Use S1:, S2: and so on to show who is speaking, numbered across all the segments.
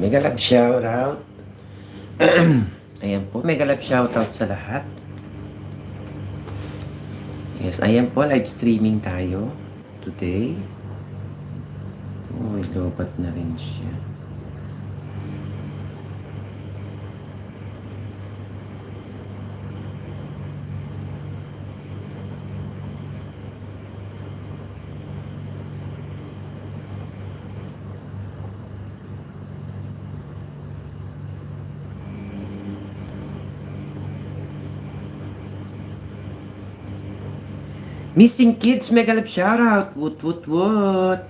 S1: Mega love shoutout. Ayan po, mega love shoutout sa lahat. Yes, ayan po, live streaming tayo today. Uy, lobat na rin siya. Missing kids, mega love shoutout. Woot, woot, woot.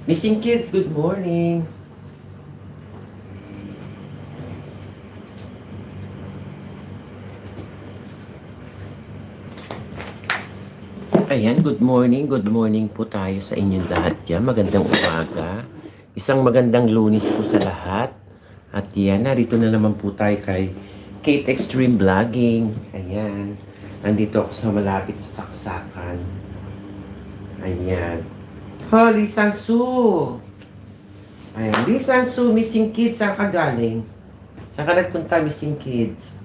S1: Missing kids, good morning. Ayan, good morning po tayo sa inyong lahat dyan. Magandang umaga. Isang magandang Lunes po sa lahat. At yan, narito na naman po tayo kay Kate Extreme Vlogging. Ayan, nandito ako sa malapit sa Saksakan. Ayan. Oh, Lee Sang-soo! Ayan, Lee Sang-soo, missing kids, saan ka galing? Saan ka nagpunta, missing kids?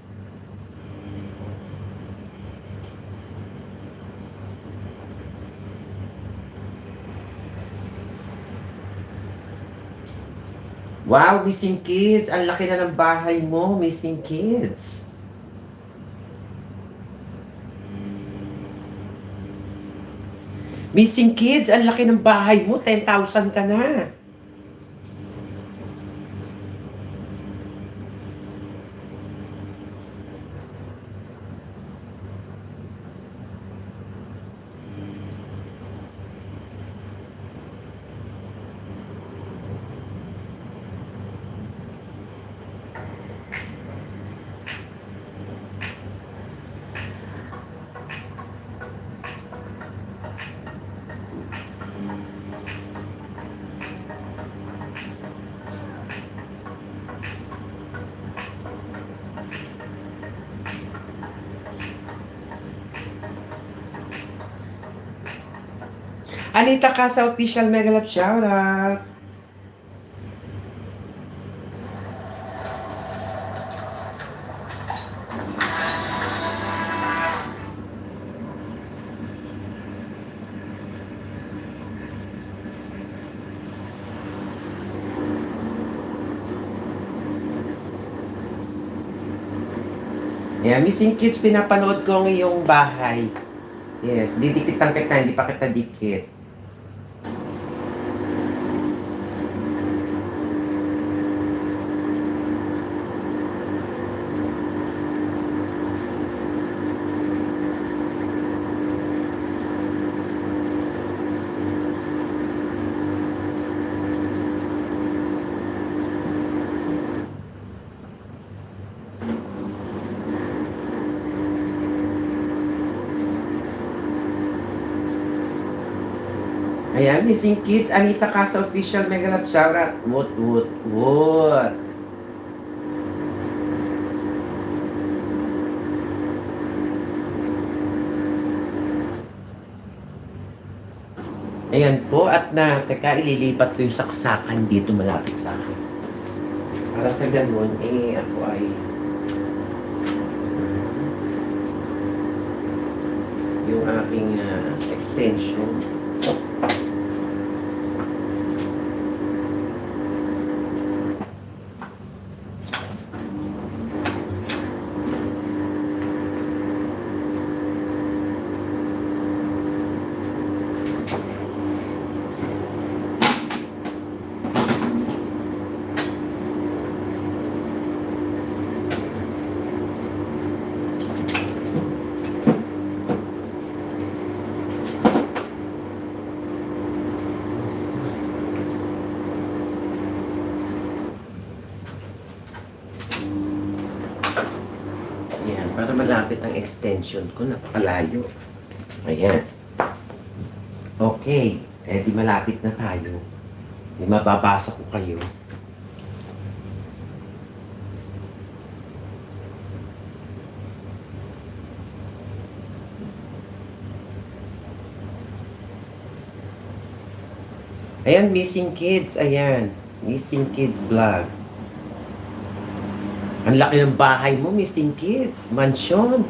S1: Wow, missing kids! Ang laki na ng bahay mo, missing kids! Missing kids, ang laki ng bahay mo, 10,000 ka na. Anita ka sa official Mega Love shoutout. Yeah, missing kids, pinapanood ko ang iyong bahay. Yes, didikitan kita, hindi pa kita dikit. Ayan, missing kids, Anita Casa official Mega Love shoutout. Woot, woot, woot. Ayan po, at teka, ililipat ko yung saksakan dito malapit sa akin. Para sa ganun, ako ay yung aking extension. bakit ang extension ko napakalayo. Ayan. Okay. Eh, di malapit na tayo. Di mababasa ko kayo. Ayan, Missing Kids. Ayan. Missing Kids vlog. Ang laki ng bahay mo, Missing Kids. Mansyon.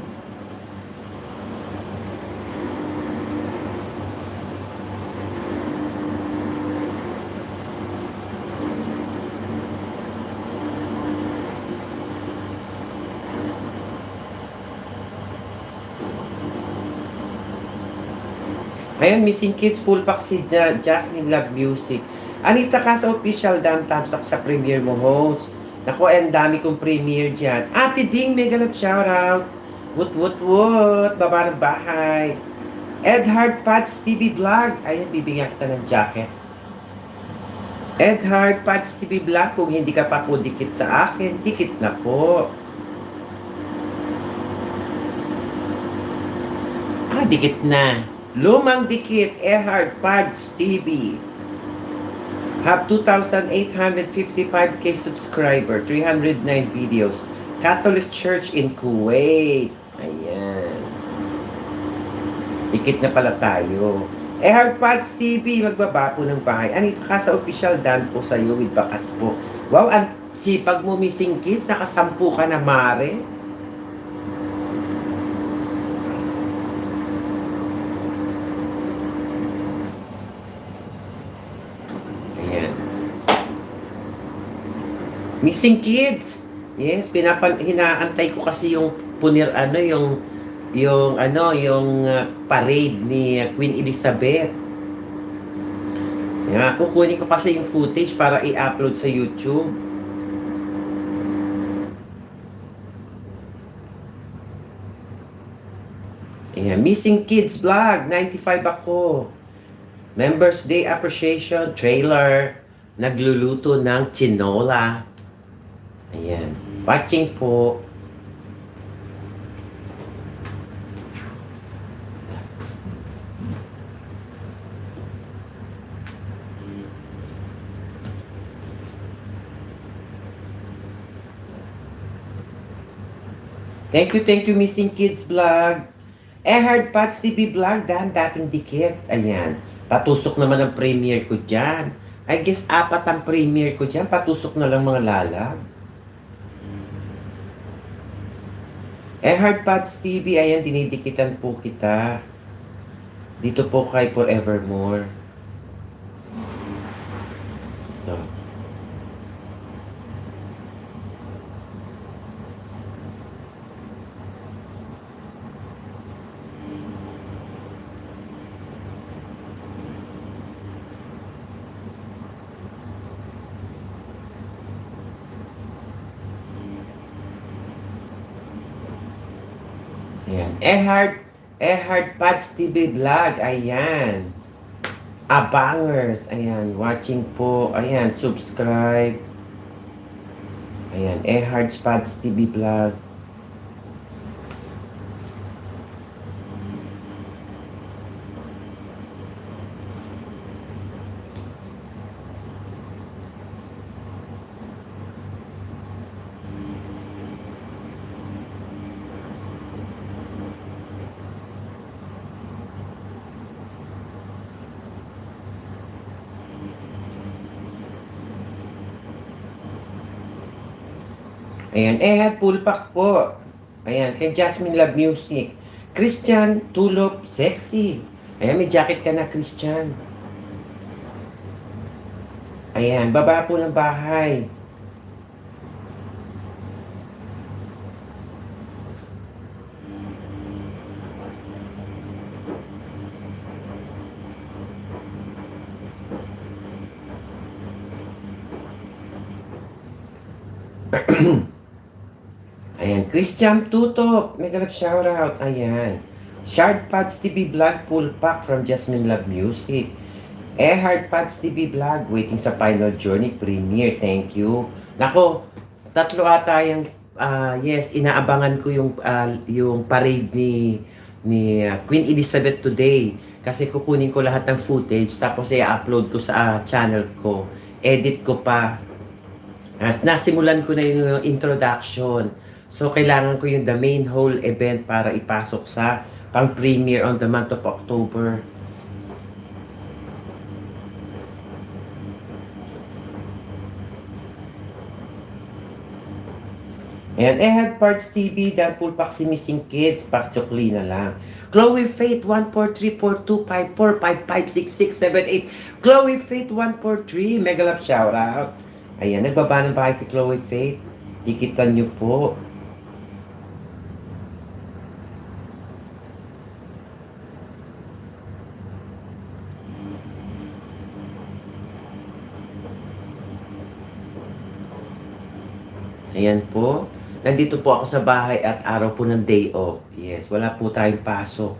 S1: Ayan, Missing Kids, full pack si Jasmine Love Music. Anita ka sa official Dam Tamsak sa premiere mo, host. Naku, ang dami kong premiere dyan. Ate Ding, mega love shoutout. Woot. Baba ng bahay. Edhard Pats TV Vlog. Ayan, bibigyan kita ng jacket. Edhard Pats TV Vlog. Kung hindi ka pa po dikit sa akin, dikit na po. Dikit na. Lumang dikit, Ehard Pads TV. Have 2,855k subscriber, 309 videos. Catholic Church in Kuwait. Ayan. Dikit na pala tayo. Ehard Pads TV, magbaba po ng bahay. Anita ka sa official Dan po sa iyo with bakas po. Wow, ang sipag mo, Missing Kids. Nakasampu ka na, Mare. Missing Kids. Yes, hinaantay ko kasi yung parade ni Queen Elizabeth. Yeah, kukunin ko kasi yung footage para i-upload sa YouTube. Ayan, Missing Kids vlog, 95 ako. Members Day Appreciation trailer. Nagluluto ng tinola. Ayan. Watching po. Thank you, Missing Kids vlog. Ehard Pats TV vlog, dating dikit. Ayan. Patusok naman ang premiere ko dyan. I guess 4 ang premiere ko dyan. Patusok na lang mga lalag. Ehard Pats TV, ayan, dinidikitan po kita. Dito po kay Forevermore. Ito. Ayan. Ehard Pats TV vlog. Ayan. Abangers. Ayan. Watching po. Ayan. Subscribe. Ayan. Ehard Pats TV vlog. Ayan, Ehad Pulpak po. Ayan, kay Jasmine Love Music. Christian Tulop Sexy. Ayan, may jacket ka na, Christian. Ayan, baba po ng bahay. Ayan, Christian Tutop, mega love shoutout. Ayan, Shard Pads TV Vlog, full pack from Jasmine Love Music. Ehard Pads TV Vlog, waiting sa Final Journey premiere. Thank you. Nako, 3 ata yung yes, inaabangan ko yung parade ni Queen Elizabeth today. Kasi kukunin ko lahat ng footage tapos i-upload ko sa channel ko. Edit ko pa. Nasimulan ko na yung introduction. So, kailangan ko yung the main whole event para ipasok sa pang-premiere on the month of October. And Ehad Parts TV, dahil full pack si Missing Kids, paksukli na lang. Chloe Faith 1434254556678. Chloe Faith 143, mega love shoutout. Ayan, nagbaba ng bahay si Chloe Faith. Tikitan nyo po. Ayan po. Nandito po ako sa bahay at araw po ng day off. Yes, wala po tayong pasok.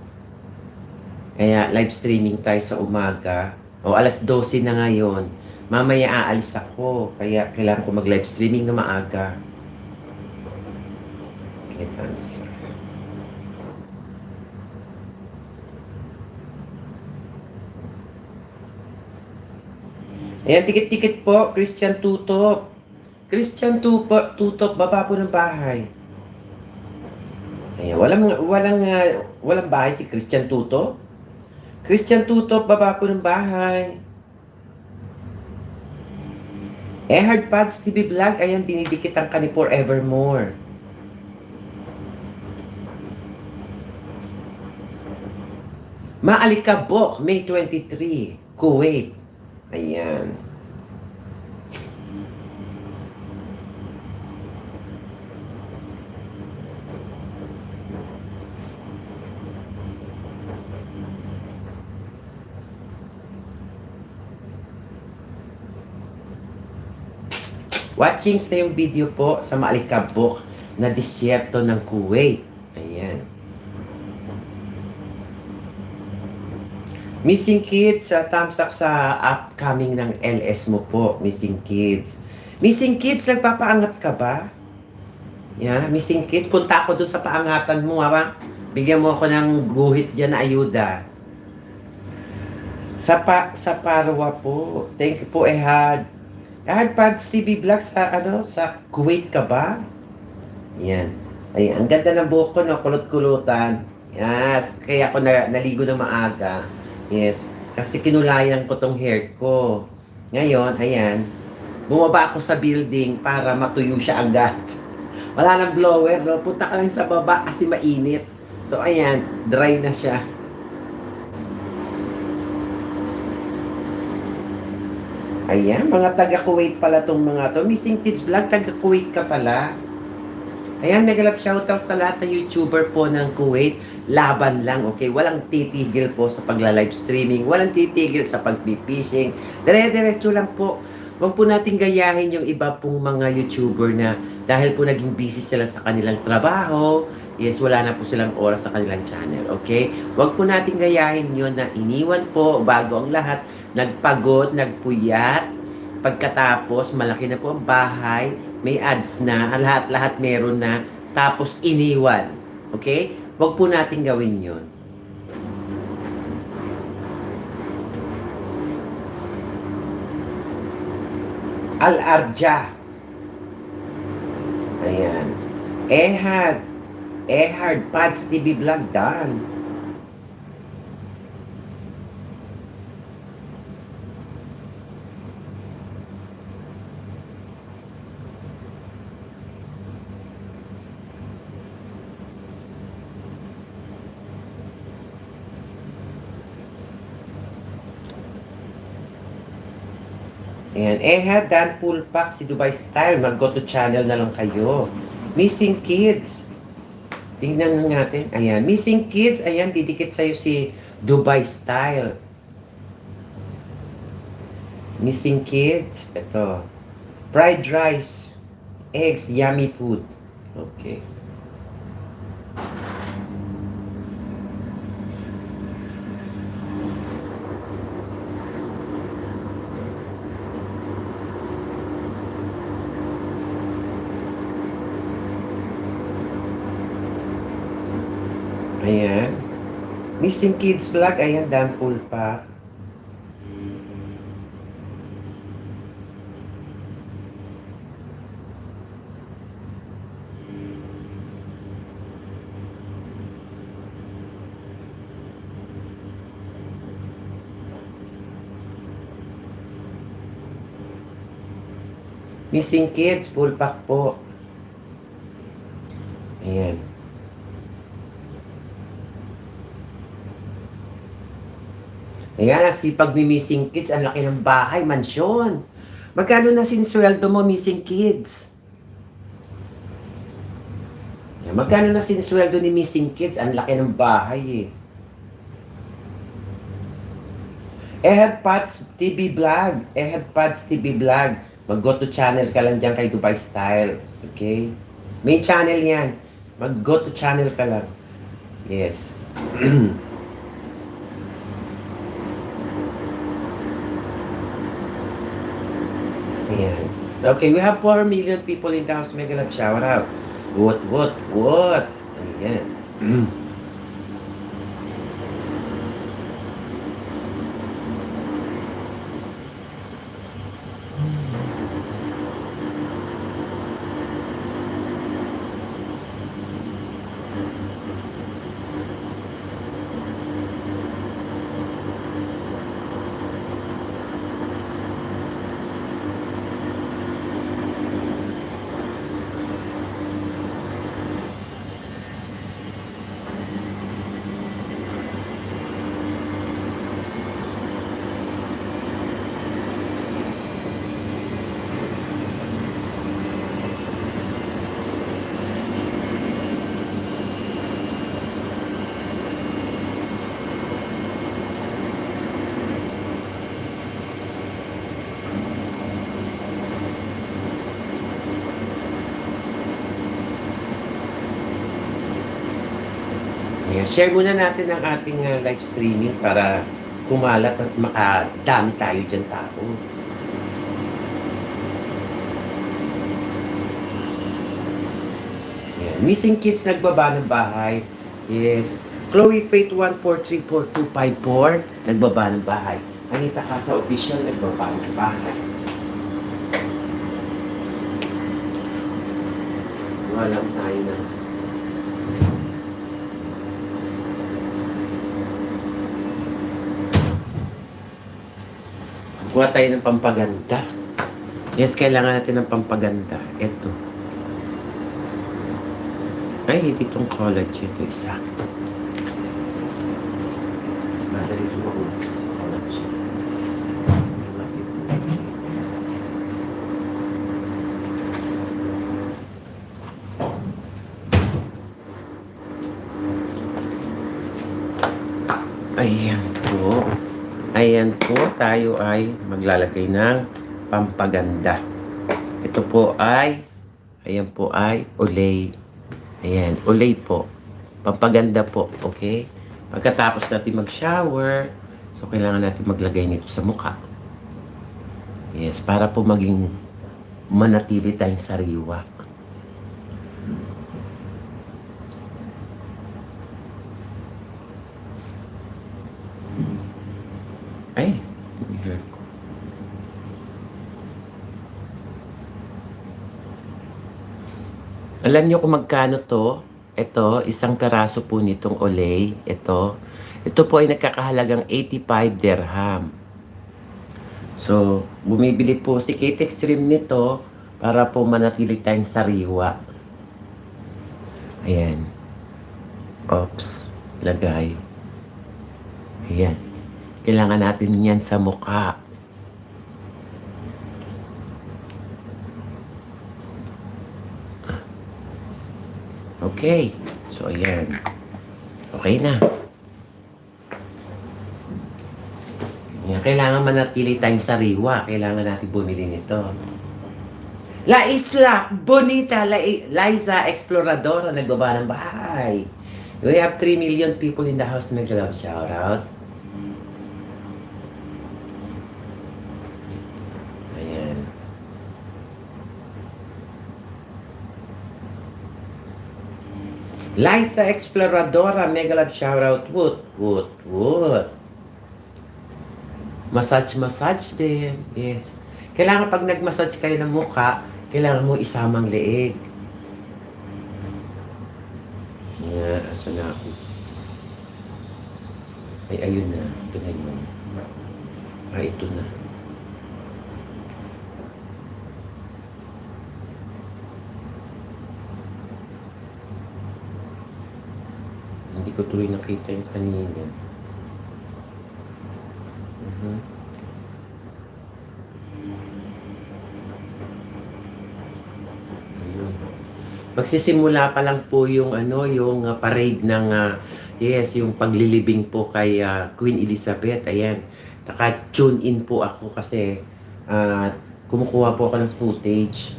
S1: Kaya live streaming tayo sa umaga. O alas 12 na ngayon. Mamaya aalis ako. Kaya kailangan ko mag live streaming na maaga. Okay, thanks. Ayan, tikit-tikit po. Christian Tutok. Christian Tutok, baba po ng bahay. Ayan, walang bahay si Christian Tutok. Christian Tutok, baba po ng bahay. Ehard Pads TV Vlog, ayan, dinidikitan ka ni Forevermore. Maalikabok, May 23, Kuwait. Ayan. Watching na yung video po sa Maalikabok na disyerto ng Kuwait. Ayan. Missing Kids, thumbs up sa upcoming ng LS mo po, Missing Kids. Missing Kids, nagpapaangat ka ba? Yeah, Missing Kids, punta ako dun sa paangatan mo, ha? Bigyan mo ako ng guhit dyan na ayuda. Sa Parwa po. Thank you po, Ehad. Ehad Pads TV Vlog sa Kuwait ka ba? Yan. Ay, ang ganda ng buhok ko, no? Kulot-kulutan. Yes. Kaya ako naligo na maaga. Yes. Kasi kinulayan ko tong hair ko. Ngayon, ayan. Bumaba ako sa building para matuyo siya agad. Wala nang blower, no? Punta ka lang sa baba kasi mainit. So, ayan. Dry na siya. Ayan, mga taga-Kuwait pala tong mga to. Missing Kids Vlog, taga-Kuwait ka pala. Ayan, megalap shoutout sa lahat ng YouTuber po ng Kuwait. Laban lang, okay? Walang titigil po sa pagla-live streaming. Walang titigil sa pag-fishing. Dire-diretso lang po. Huwag po natin gayahin yung iba pong mga YouTuber na dahil po naging busy sila sa kanilang trabaho, yes, wala na po silang oras sa kanilang channel, okay? Huwag po natin gayahin yun na iniwan po bago ang lahat, nagpagod, nagpuyat, pagkatapos malaki na po ang bahay, may ads na, lahat-lahat meron na, tapos iniwan, okay? Huwag po natin gawin yun. Al-Arja. Ayan. Ehard Pads TV Vlog, done. Ayan. Ehad, Dan Pulpak, si Dubai Style. Mag-go to channel na lang kayo. Missing Kids. Tingnan natin. Ayan. Missing Kids. Ayan, didikit sa'yo si Dubai Style. Missing Kids. Ito. Fried rice. Eggs. Yummy food. Okay. Ayan. Missing Kids Vlog. Ayan, Dan Pool pa. Missing Kids, full pack po. Ayan. Ayan, sipag ni Missing Kids, ang laki ng bahay, mansyon. Magkano na sinsweldo mo, Missing Kids? Ayan, magkano na sinsweldo ni Missing Kids? Ang laki ng bahay eh. Ehad Pats TV Vlog. Ehad Pats TV Vlog. Mag-go to channel ka lang dyan kay Dubai Style. Okay? Main channel yan. Mag-go to channel ka lang. Yes. Ayan. Okay, we have 4 million people in the house. Mega love shower out. What? Ayan. Ayan. Share muna natin ang ating live streaming para kumalat at makadami tayo dyan tao. Ayan. Missing Kids nagbaba ng bahay. Yes. Chloe Faith 1434254 nagbaba ng bahay. Anita Casa Official nagbaba ng bahay. Walang tayo na. Kuha tayo ng pampaganda. Yes, kailangan natin ng pampaganda. Ito. Ay, hindi itong collagen. Ito isa. Madali ito makuha sa collagen. Ayan po. Ayan po, tayo ay maglalagay ng pampaganda. Ito po ay, ayan po ay Olay. Ayan, Olay po. Pampaganda po, okay? Pagkatapos natin mag-shower, so kailangan natin maglagay nito sa mukha. Yes, para po maging manatili tayong sariwa. Ay, bigyan ko. Alam niyo kung magkano to? Ito, isang peraso po nitong Olay. Ito po ay nagkakahalagang 85 dirham. So, bumibili po si Kate Extreme nito para po manatili tayong sariwa. Ayan. Oops. Lagay. Ayan. Kailangan natin yan sa mukha. Okay. So, ayan. Okay na. Ayan. Kailangan manatili tayong sariwa. Kailangan natin bumili nito. La Isla Bonita, Liza Exploradora, nagbaba ng bahay. We have 3 million people in the house. Make love shout out. Liza Exploradora, mega love shoutout. Woot, woot, woot. Massage din. Yes. Kailangan pag nag-massage kayo ng mukha, kailangan mo isamang leeg. Yeah, asa na ako? Ay, ayun na. Ito na yun. Ito na. Hindi ko tuloy nakita yung kanina. Ayun. Magsisimula pa lang po yung yung parade ng yung paglilibing po kay Queen Elizabeth. Ayan. Naka-tune in po ako kasi kumukuha po ako ng footage.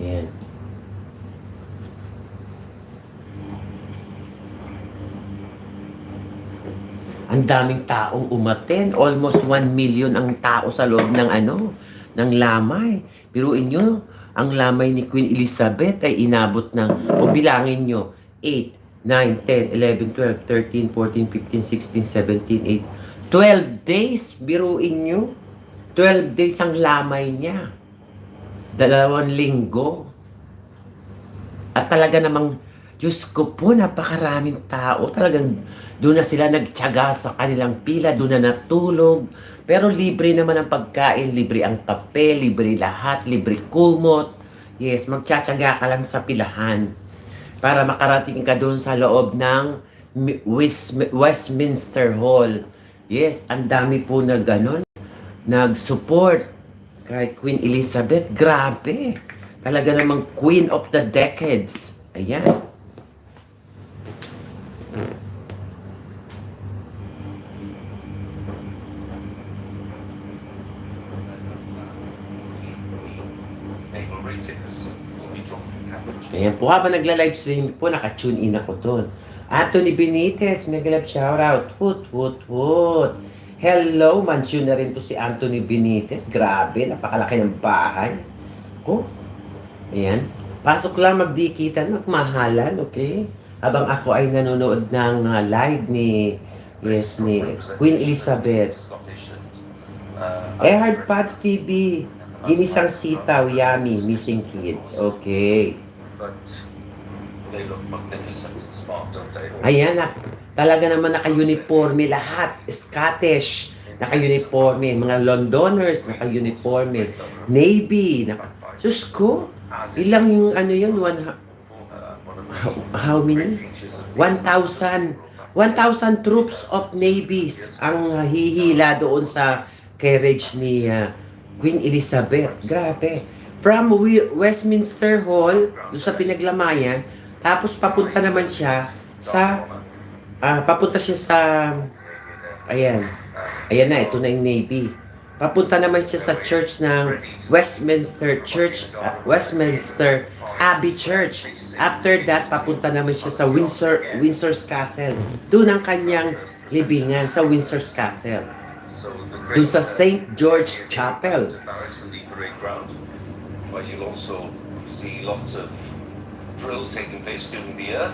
S1: Ayan. Ang daming taong umaten. Almost 1 million ang tao sa loob ng ng lamay. Biruin nyo, ang lamay ni Queen Elizabeth ay inabot ng, o bilangin nyo, 8, 9, 10, 11, 12, 13, 14, 15, 16, 17, 8, 12 days. Biruin nyo. 12 days ang lamay niya. 2 linggo. At talaga namang, Diyos ko po, napakaraming tao. Talagang doon na sila nagtiyaga sa kanilang pila, doon na natulog. Pero libre naman ang pagkain, libre ang kape, libre lahat, libre kumot. Yes, magtsatsaga ka lang sa pilahan para makarating ka doon sa loob ng Westminster Hall. Yes, ang dami po na ganon, nag-support kay Queen Elizabeth. Grabe. Talaga namang Queen of the Decades. Ayan. Ayan po, habang nagla-livestream po, naka-tune in ako doon. Anthony Benitez, mega love shoutout. Woot, woot, woot. Hello, mansyon na rin po si Anthony Benitez. Grabe, napakalaki ng bahay. Oh, ayan. Pasok lang, magdikitan, magmahalan, okay? Habang ako ay nanonood ng live ni Queen Elizabeth. Ehard Pats TV, ginisang sitaw, yummy, missing kids. Okay.
S2: But they look magnificent and smart, don't they?
S1: Ayan na, talaga naman naka-uniforme lahat. Scottish, naka-uniforme. Mga Londoners, naka-uniforme. Navy, Diyos ko, ilang yung yun? How many? 1,000. 1,000 troops of navies ang hihila doon sa carriage ni Queen Elizabeth. Grabe. From Westminster Hall, doon sa pinaglamayan, tapos papunta naman siya sa, papunta siya sa, ayan na, ito na yung Navy. Papunta naman siya sa church ng Westminster Church, Westminster Abbey Church. After that, papunta naman siya sa Windsor's Castle. Doon ang kanyang libingan, sa Windsor's Castle. Doon sa St. George Chapel.
S2: Where you'll also see lots of drill taking place during the year.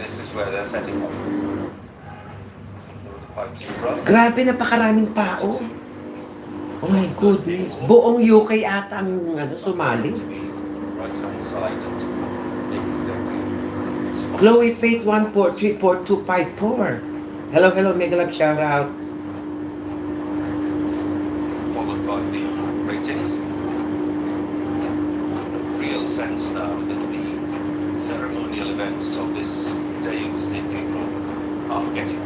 S2: This is where they're setting off. The pipes are dry.
S1: Grabe, napakaraming tao. Oh my goodness. Buong UK ata ang sumali.
S2: Right-hand side and making their way.
S1: Chloe Faith 1434254. Hello, mega love shoutout.
S2: Followed by the ratings. Real sense now that the ceremonial events of this day of the State Funeral are getting.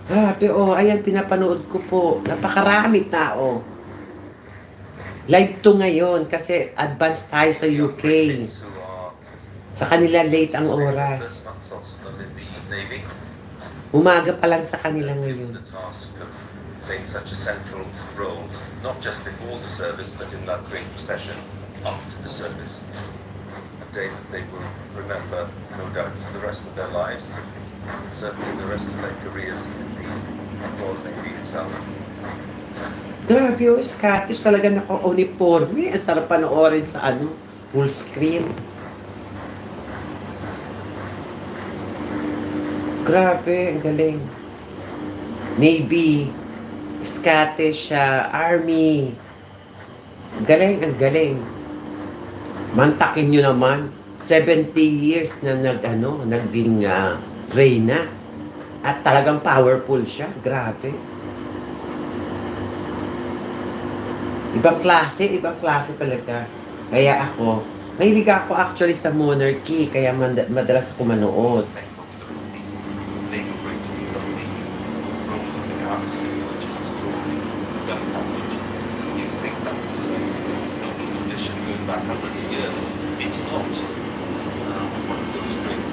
S1: Grabe, ayan, pinapanood ko po. Napakarami tao. Live to ngayon kasi advance tayo sa UK. Sa kanila late ang oras. Umaga pa lang sa kanila ngayon.
S2: Playing such a central role, not just before the service, but in that great procession after the service. A day that they will remember, no doubt, for the rest of their lives. and certainly the rest of their careers in the Royal Navy itself.
S1: Grabe, oh, Scottish talaga naka-uniforme. Ang sarap panoorin sa full screen. Grabe, ang galing. Navy, Scottish, Army. Galing, ang galing. Mantakin nyo naman, 70 years na naging reyna. At talagang powerful siya. Grabe. Ibang klase talaga. Kaya ako, mahilig ako actually sa monarchy, kaya madalas ako manood.
S2: Naval ratings on the role of the captain, which is extraordinary. Gun coverage. You think that was a noble tradition going back hundreds of years. It's not. One of those great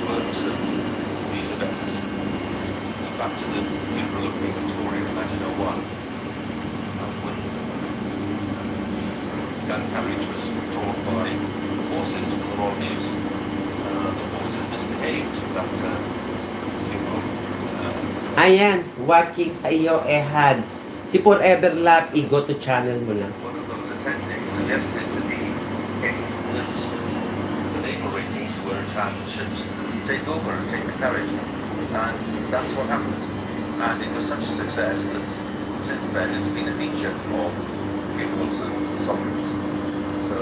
S2: works of these events. Back to the funeral of Queen Victoria in 1901. When gun carriage was drawn by horses from the Royal News. The horses misbehaved that funeral.
S1: Ayan, watching sa iyo, Ehad. Si Forever Love, go to channel mo lang.
S2: One of those attending suggested to the king that the naval ratings who were at hand should take over and take the carriage. And that's what happened. And it was such a success that since then it's been a feature of funerals of sovereigns. So,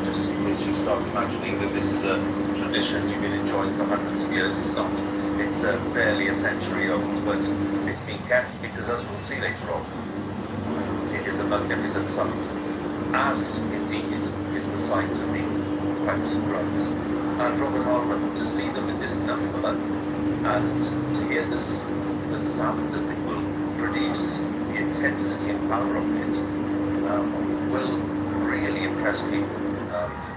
S2: just in case you start imagining that this is a tradition you've been enjoying for hundreds of years, it's not. It's barely a century old, but it's been kept because, as we'll see later on, it is a magnificent sight, as indeed is the sight of the pipes and drums. And Robert Hartman, to see them in this number and to hear the sound that they will produce, the intensity and power of it, will really impress people.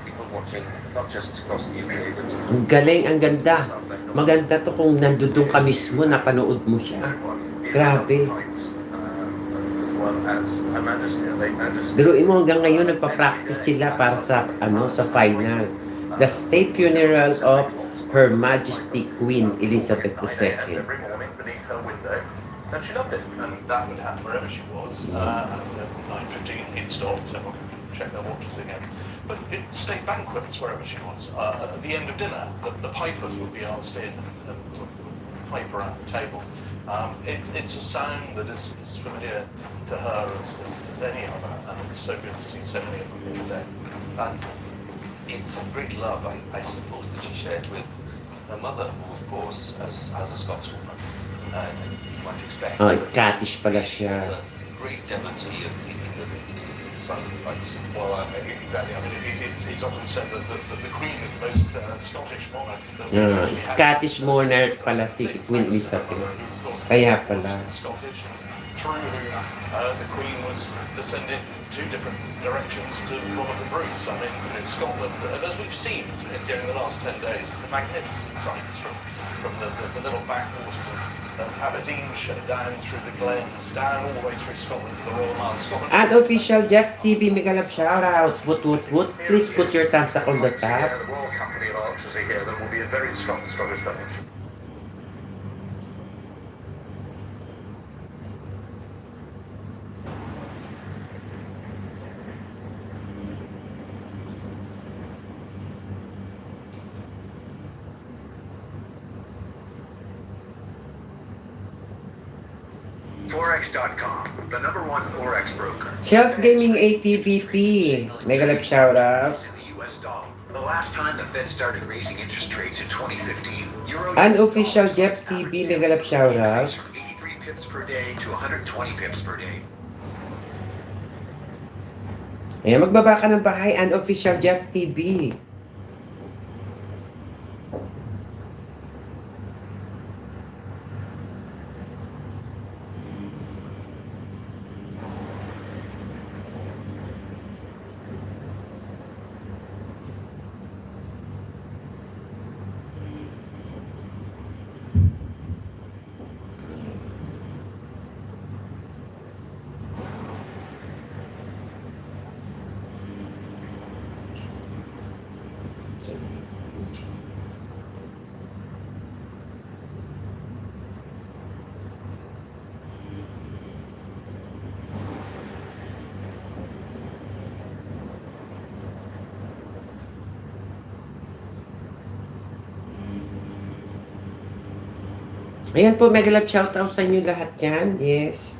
S2: People watching, not just across the UK, but
S1: Ang galing, ang ganda. Maganda to kung nandudong ka mismo, napanood mo siya. Grabe.
S2: as well as Her Majesty and Late Majesty.
S1: Biruin mo hanggang ngayon, nagpa-practice sila para sa, sa final. The State Funeral of Her Majesty Queen Elizabeth II.
S2: Every morning beneath her window, and she loved it. And that would happen wherever she was. And at 9:15 he'd stop, so we'll check their watches again. But state banquets wherever she was. At the end of dinner, the pipers would be asked in and would pipe around the table. It's a sound that is familiar to her as any other, and it's so good to see so many of them here today. And it's a great love, I suppose, that she shared with her mother, who, of course, as a Scotswoman, you might expect.
S1: Oh, Scottish pala siya.
S2: Was a great devotee of the sound of the pipes. Well, exactly. I mean, it's often said that the Queen is the most Scottish monarch.
S1: Scottish monarch pala si Queen Elizabeth. Kaya pala.
S2: Scottish, through whom the Queen was descended two different directions to Robert the Bruce. I mean, in Scotland, as we've seen during the last 10 days, the magnificent sights from the little backwaters of Aberdeenshire down through the glens, down all the way through Scotland to the Royal Mile. Scotland.
S1: At official Jeff TV, mega love shout out. Woot. Please put your thumbs up on the top.
S2: The Royal Company of Archers are here. There will be a very strong Scottish dimension.
S3: Forex.com, the #1 Forex broker.
S1: Shells Gaming ATVP, mega love shout out.
S3: In the US dollar. The last time the Fed started raising interest rates in 2015, euro
S1: Unofficial Jeff TV, mega love shout out.
S3: from 83 pips per day to 120 pips per day.
S1: Ayan, magbaba ka ng bahay, Unofficial Jeff TV. Ayan po, mega love shoutout sa inyo lahat yan. Yes.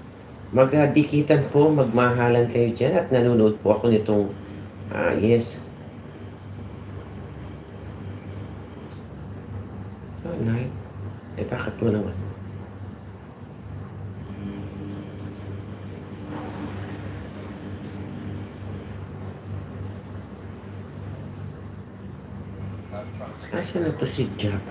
S1: Magdikitan po, magmahalan kayo dyan at nanonood po ako nitong, yes. Oh, night. Eh, bakit mo naman? Asa na to si Jack?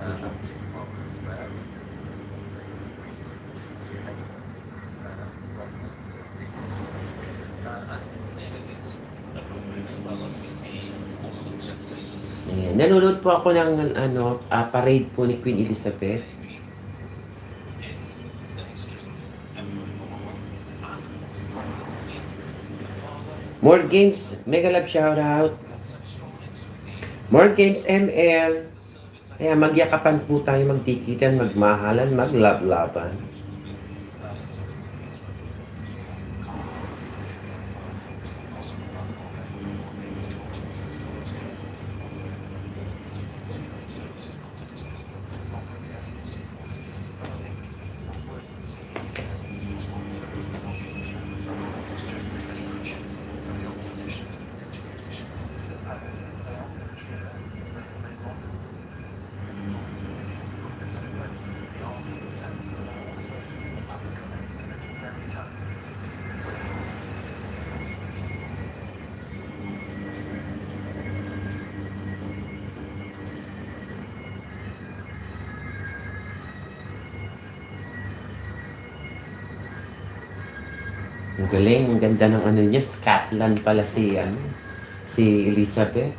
S1: Ayan. Nanonood po ako ng parade po ni Queen Elizabeth. More games, mega love shoutout. More games ML. Kaya magyakapan po tayo, magdikitan, magmahalan, maglab-laban. Ang galing, ang ganda ng ano niya, Scotland pala si Elizabeth.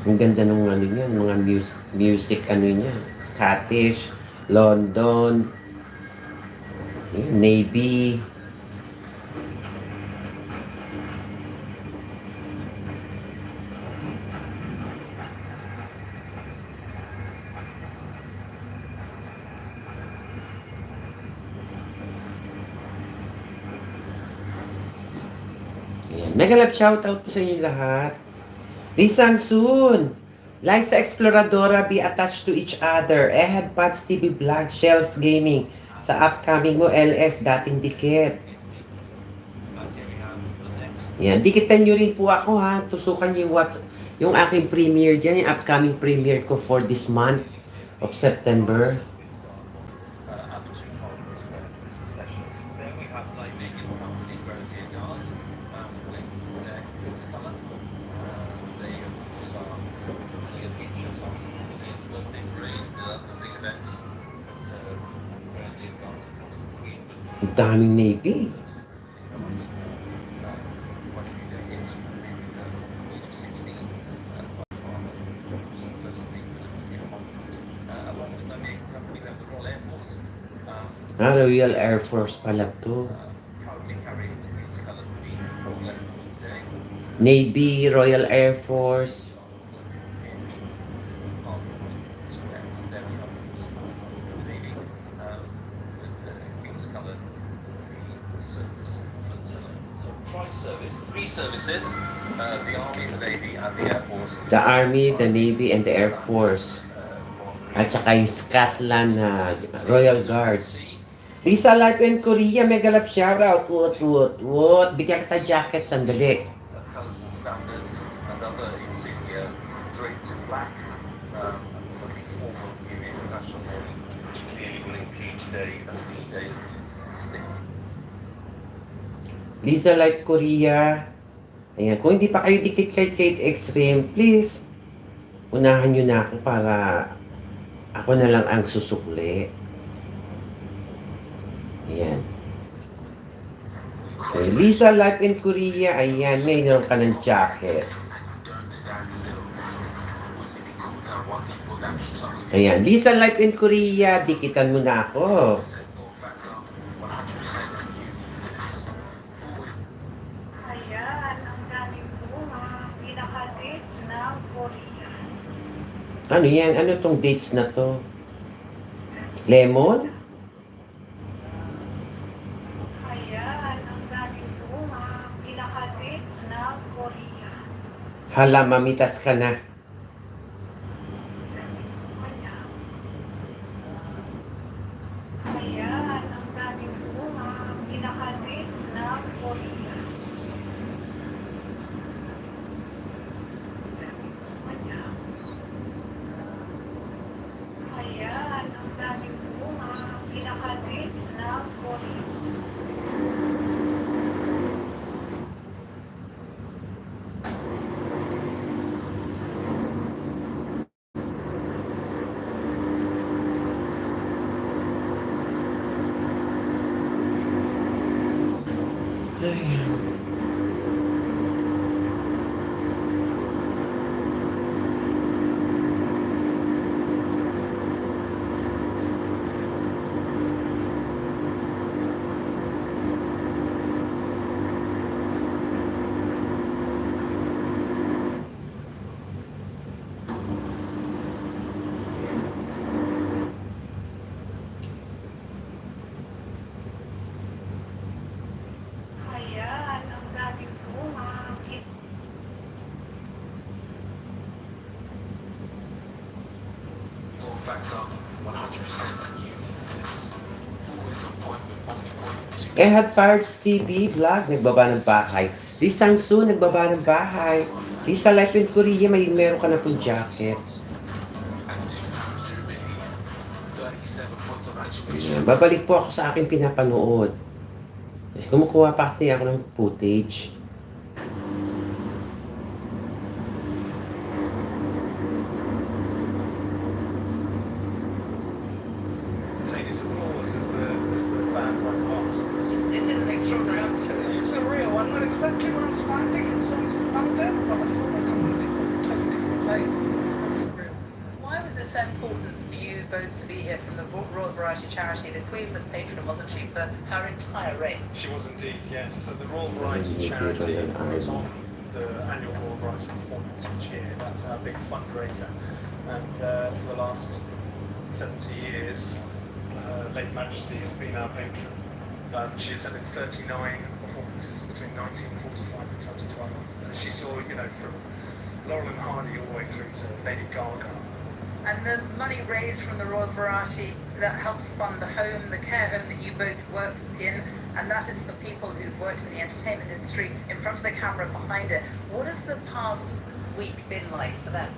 S1: Ang ganda ng ano niya, mga music ano niya, Scottish, London, Navy. Ayan. Mega love shoutout po sa inyo lahat. Lisang soon. Liza Exploradora, be attached to each other. Ehad Pats TV Vlog, Shells Gaming. Sa upcoming mo, LS, dating dikit. Yan, dikitan nyo rin po ako ha. Tusukan nyo yung aking premiere dyan, yung upcoming premiere ko for this month of September. Ang daming Navy. Royal Air Force pala to. Navy, Royal Air Force.
S2: Three services, the Army, the Navy, and the Air Force.
S1: The Army, the Navy, and the Air Force. At saka yung Scotland Royal Guards. Lisa Life in Korea, mega love shoutout. What? Bigyan kita jacket, sandali.
S2: Colours and standards and other insignia draped in black for the formal Union of National Navy, which clearly will include today as the day stick.
S1: Lisa Life Korea. Ayan, kung hindi pa kayo dikit kay Kate Extreme, please, unahan nyo na ako para ako na lang ang susukli. Ayan. So, Lisa Life in Korea, ayan, mayroon ka ng jacket. Ayan, Lisa Life in Korea, dikitan mo na ako.
S4: Ayan, ang daming bunga. Pinaka-dates ng Korea.
S1: Ano yan? Ano tong dates na to? Lemon?
S4: Ayan, ang daming bunga. Pinaka-dates ng Korea.
S1: Hala, mamitas ka na.
S4: Ayan, ang daming bunga. Pinaka-dates ng Korea. Ayan, ang daming bunga. Pinaka-dates ng Korea. Ayan, ang daming bunga.
S5: Form factor 100% new. This always on point with only point.
S1: Ehad Parts TV Vlog, nagbaba ng bahay. Lee Sang-soo, nagbaba ng bahay. Lisa Life in Korea, meron ka na pong jacket.
S5: And 2 times durability. 37 points of activation.
S1: Ayan, babalik po ako sa aking pinapanood. Kasi kumukuha pa kasi ako ng footage.
S6: Take its applause as the band went past.
S7: It is an extraordinary answer.
S8: It's surreal. I'm not exactly where I'm standing in terms of London, but I feel like I'm in a totally different place. It's very surreal.
S7: Why was it so important for you both to be here from the Royal Variety Charity? The Queen was patron, wasn't she, for her entire reign?
S6: She was indeed, yes. So the Royal Variety Charity puts on the annual Royal Variety performance each year. That's our big fundraiser. And for the last 70 years, Late Majesty has been our patron. She attended 39 performances between 1945 and 2012. And she saw, from Laurel and Hardy all the way through to Lady Gaga.
S7: And the money raised from the Royal Variety, that helps fund the home, the care home that you both work in, and that is for people who've worked in the entertainment industry, in front of the camera, behind it. What has the past week been like for them?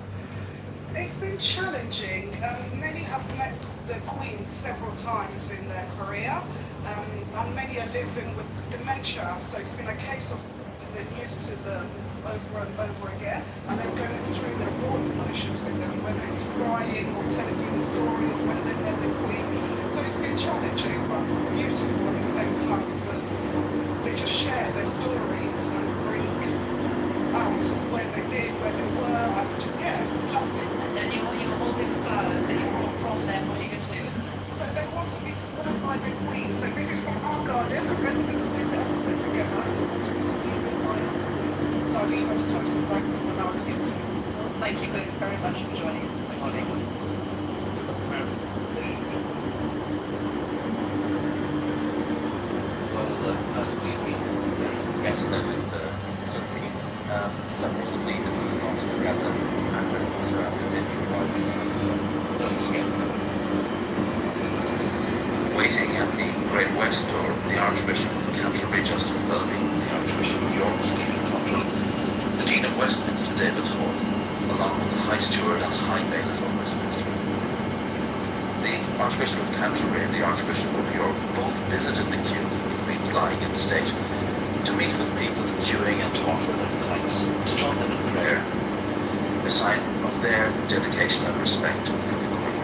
S8: It's been challenging. Many have met the Queen several times in their career, and many are living with dementia. So it's been a case of they're used to them over and over again, and they're going through their raw emotions with them, whether it's crying or telling you the story of when they met the Queen. So it's been challenging, but beautiful at the same time because they just share their stories and bring out where they did, where they were, and yeah, it's lovely.
S7: And you're holding the flowers that you brought from them. What are you going to do with them?
S8: So they wanted me to qualify the Queen. So this is from our garden, the residents of India put together. They wanted me to leave it by her. So I leave as close as I can allowed to get to.
S7: Well, thank you both very much for joining us this morning.
S2: Well, as we guessed that with Sophie, some of the leaders are slotted together and Christmas around the Indian Waiting at the Great West Door, the Archbishop of Canterbury, Justin Welby, the Archbishop of York, Stephen Cottrell, the Dean of Westminster, David Hall, along with the High Steward and High Bailiff of Westminster. The Archbishop of Canterbury and the Archbishop of York both visited the queue for the Queen's lying in state to meet with people queuing and talk with them thanks, to join them in prayer, a sign of their dedication and respect for the Queen.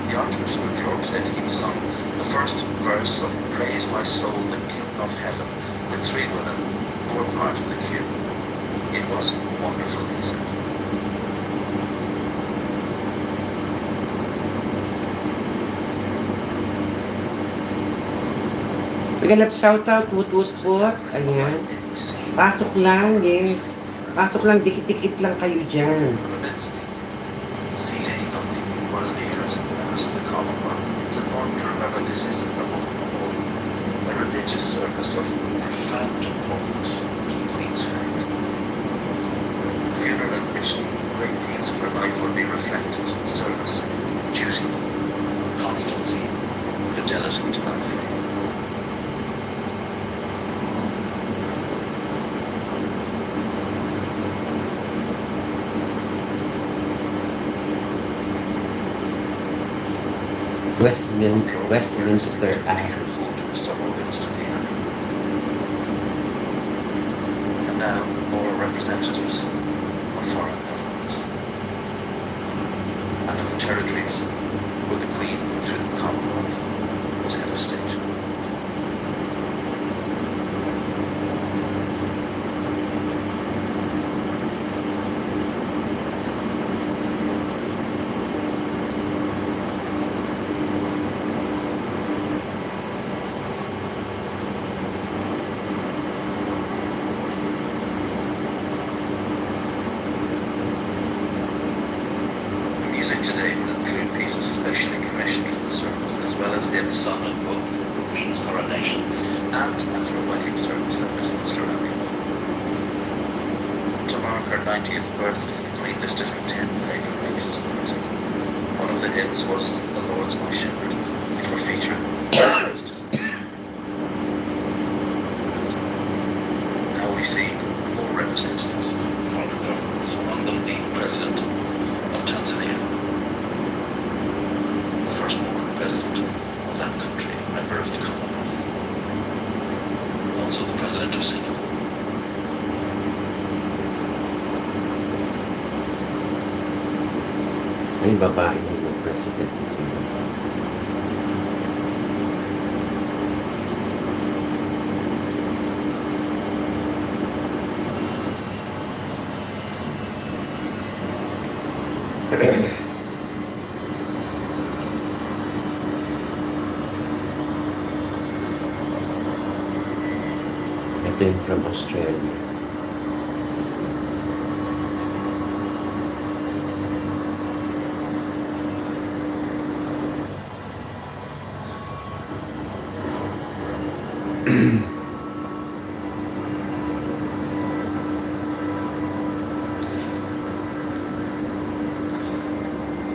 S2: The Archbishop of York said he'd sung the first verse of Praise My Soul, the King of Heaven, with 3 women who were part of the queue. It was wonderful, he said.
S1: Magalap shoutout, woot-woot po. Ayan. Pasok lang, yes. Pasok lang, dikit-dikit lang kayo dyan.
S2: Seating of the world leaders and members of the Commonwealth, it's important to remember this is above all a religious service of profound importance to the Queen's faith. perfected service, duty, constancy, fidelity to that faith.
S1: Westminster Act.
S2: And now more representatives of foreign governments and of territories where the Queen through the Commonwealth was head of state. Music today will include pieces specially commissioned for the service, as well as hymns sung at both the Queen's coronation and at her wedding service at Westminster Abbey. To mark her 90th birthday, the Queen listed her 10 favourite pieces of music. One of the hymns was The Lord's My Shepherd, which were featured. Now we see more representatives of foreign governments, among them the President of Tanzania, the first woman president of that country, a member of the Commonwealth, also the President of Singapore.
S1: May babae ng president ng Singapore. Ito yung from Australia.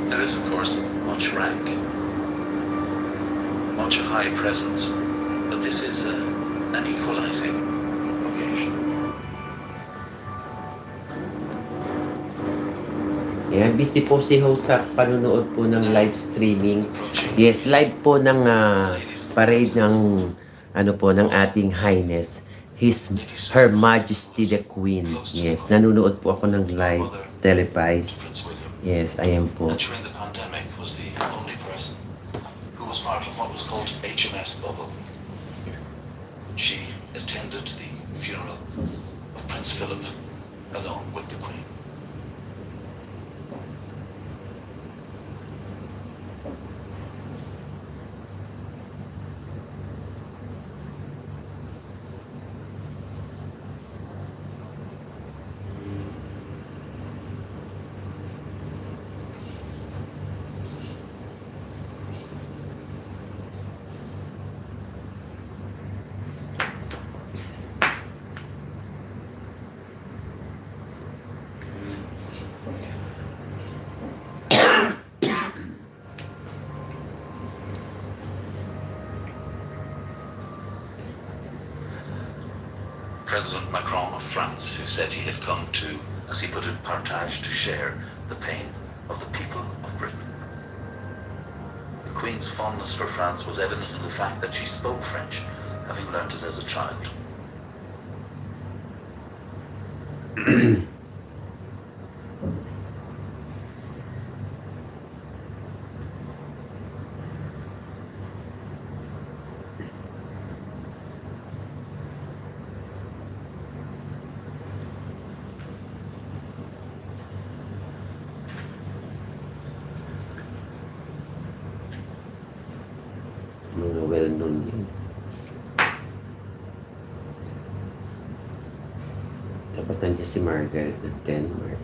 S2: There is, of course, much rank, much high presence, but this is an equalizing occasion.
S1: Yan, busy po si host sa panunood po ng live streaming. Yes, live po ng parade ng ano po ng ating Highness, Her Majesty the Queen. Yes, nanonood po ako ng live televised.
S2: Prince William,
S1: Yes, ayan po.
S2: and during the pandemic was the only person who was part of what was called HMS Bubble. She attended the funeral of Prince Philip along with the Queen. President Macron of France, who said he had come to, as he put it, partage, to share the pain of the people of Britain. The Queen's fondness for France was evident in the fact that she spoke French, having learnt it as a child.
S1: Mga well-known din. Dapat nandiyan si Margaret at Denmark.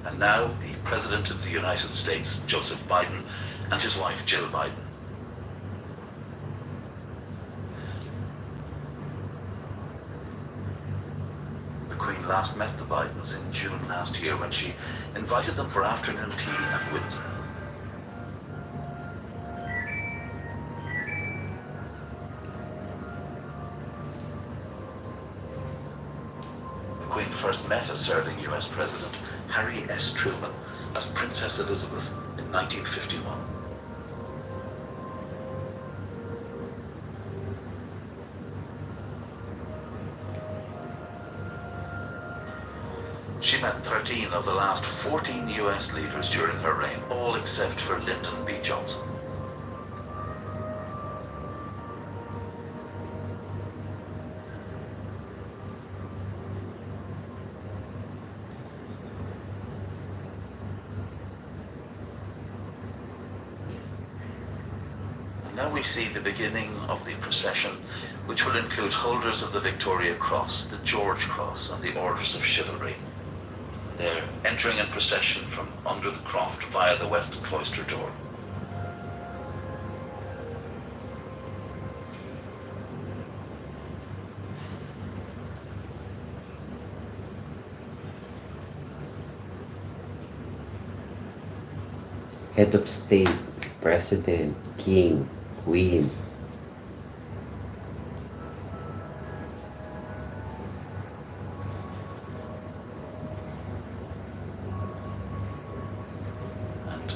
S2: And now the President of the United States, Joseph Biden, and his wife, Jill Biden. The Queen
S3: Queen last met the Bidens in June last year when she invited them for afternoon tea at Windsor. The Queen first met a serving US President, Harry S. Truman, as Princess Elizabeth in 1951. She met 13 of the last 14 US leaders during her reign, all except for Lyndon B. Johnson. Now we see the beginning of the procession, which will include holders of the Victoria Cross, the George Cross, and the Orders of Chivalry. They're entering in procession from under the croft via the west cloister door.
S1: Head of state, president, king, queen.
S3: And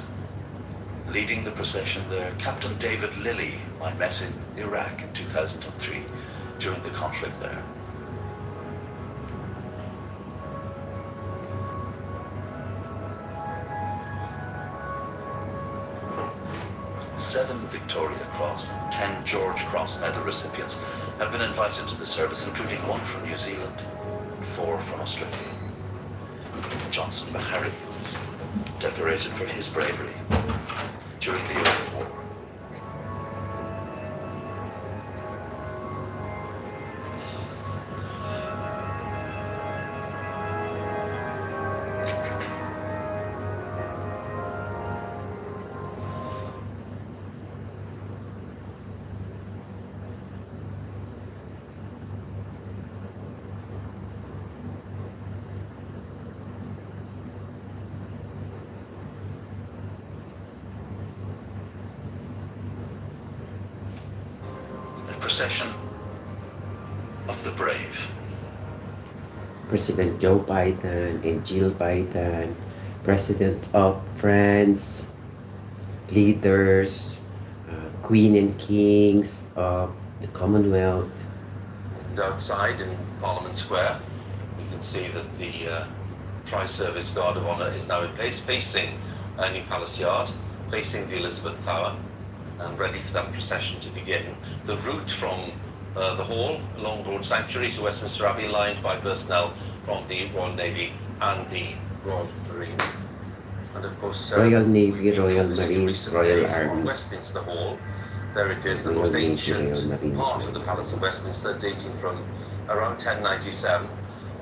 S3: leading the procession there, Captain David Lilly, I met in Iraq in 2003 during the conflict there. Seven Victoria Cross and 10 George Cross medal recipients have been invited to the service, including one from New Zealand and 4 from Australia. Johnson Mahari was decorated for his bravery during the Iraq War. Procession of the brave.
S1: President Joe Biden and Jill Biden, President of France, leaders, Queen and Kings of the Commonwealth.
S2: And outside in Parliament Square, you can see that the Tri-Service Guard of Honour is now in place, facing New Palace Yard, facing the Elizabeth Tower, and ready for that procession to begin. The route from the Hall along Broad Sanctuary to Westminster Abbey, lined by personnel from the Royal Navy and the Royal Marines. And of course,
S1: Royal Navy,
S2: we've been
S1: Royal
S2: focusing in
S1: Marines,
S2: recent
S1: Royal
S2: days on
S1: Army.
S2: Westminster Hall. There it is, the
S1: Royal
S2: most
S1: Navy,
S2: ancient
S1: Royal Marines,
S2: part of the Palace of Westminster, dating from around 1097.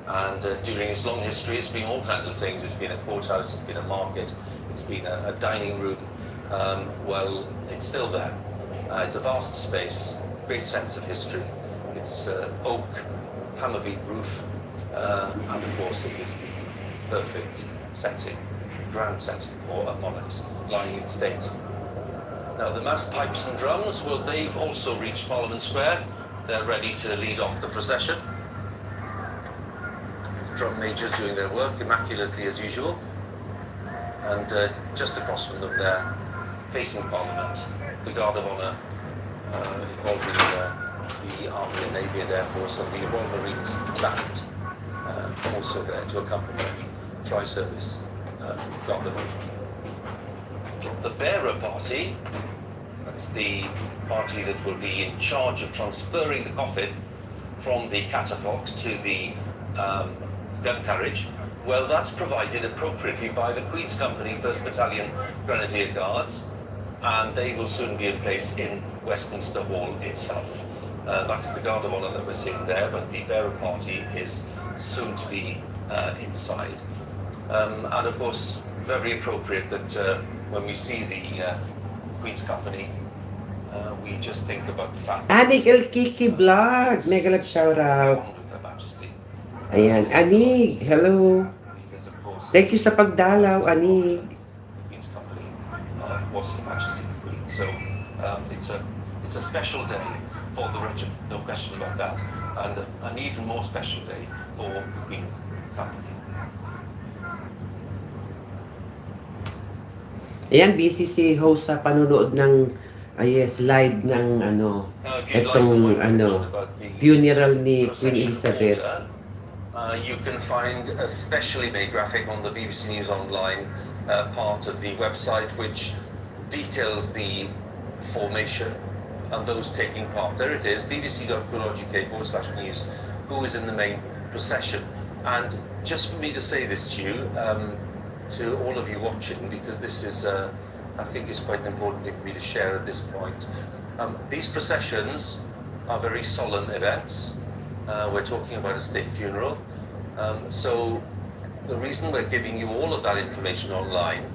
S2: And during its long history, it's been all kinds of things. It's been a courthouse, it's been a market, it's been a dining room. Well, it's still there. It's a vast space, great sense of history. It's oak, hammer beam roof, and of course it is the perfect setting, grand setting for a monarch's lying in state. Now the massed pipes and drums, well, they've also reached Parliament Square. They're ready to lead off the procession. The drum majors doing their work immaculately as usual. And just across from them there, facing Parliament, the Guard of Honour, involving the Army and Navy and Air Force and the Royal Marines Band, also there to accompany the Tri-Service Guard of Honour. The bearer party, that's the party that will be in charge of transferring the coffin from the catafalque to the gun carriage. Well, that's provided appropriately by the Queen's Company 1st Battalion Grenadier Guards, and they will soon be in place in Westminster Hall itself. That's the Guard of Honour that we're seeing there, but the bearer party is soon to be inside. And of course, very appropriate that when we see the Queen's Company, we just think about the fact
S1: Nickel Kiki Vlog! Mega love shout out!
S2: with Her Majesty.
S1: Ayan, Anig, hello.
S2: Because of course,
S1: Thank you sa pagdalaw, Anig.
S2: the Queen's company was Her Majesty the Queen. So it's a special day for the regiment, no question about that, and an even more special day for the Queen company.
S1: Ayan, busy si host sa panunood ng, live ng
S2: If you'd like more information about the
S1: funeral ni Queen
S2: procession
S1: Elizabeth.
S2: order, you can find a specially made graphic on the BBC News Online part of the website, which details the formation and those taking part. There it is, bbc.co.uk/news, who is in the main procession. And just for me to say this to you, to all of you watching, because this is, I think it's quite an important thing for me to share at this point. These processions are very solemn events. We're talking about a state funeral. So the reason we're giving you all of that information online,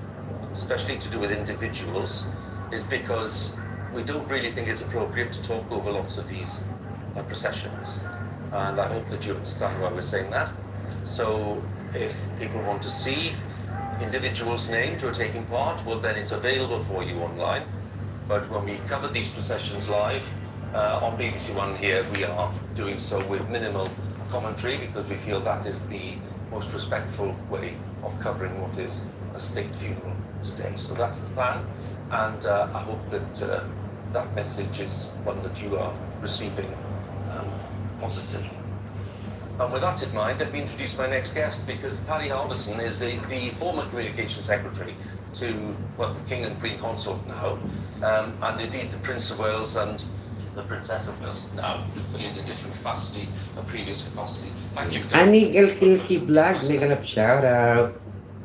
S2: especially to do with individuals, is because we don't really think it's appropriate to talk over lots of these processions. And I hope that you understand why we're saying that. So if people want to see individuals named who are taking part, well then it's available for you online. But when we cover these processions live on BBC One here, we are doing so with minimal commentary because we feel that is the most respectful way of covering what is a state funeral today. So that's the plan, and I hope that that message is one that you are receiving positively. And with that in mind, let me introduce my next guest, because Paddy Halverson is the former Communication Secretary to, well, the King and Queen Consort now, and indeed the Prince of Wales and the Princess of Wales now, but in a different capacity, a previous capacity. Thank you for coming.
S1: Anig Elkilki Vlog, nagalap shoutout.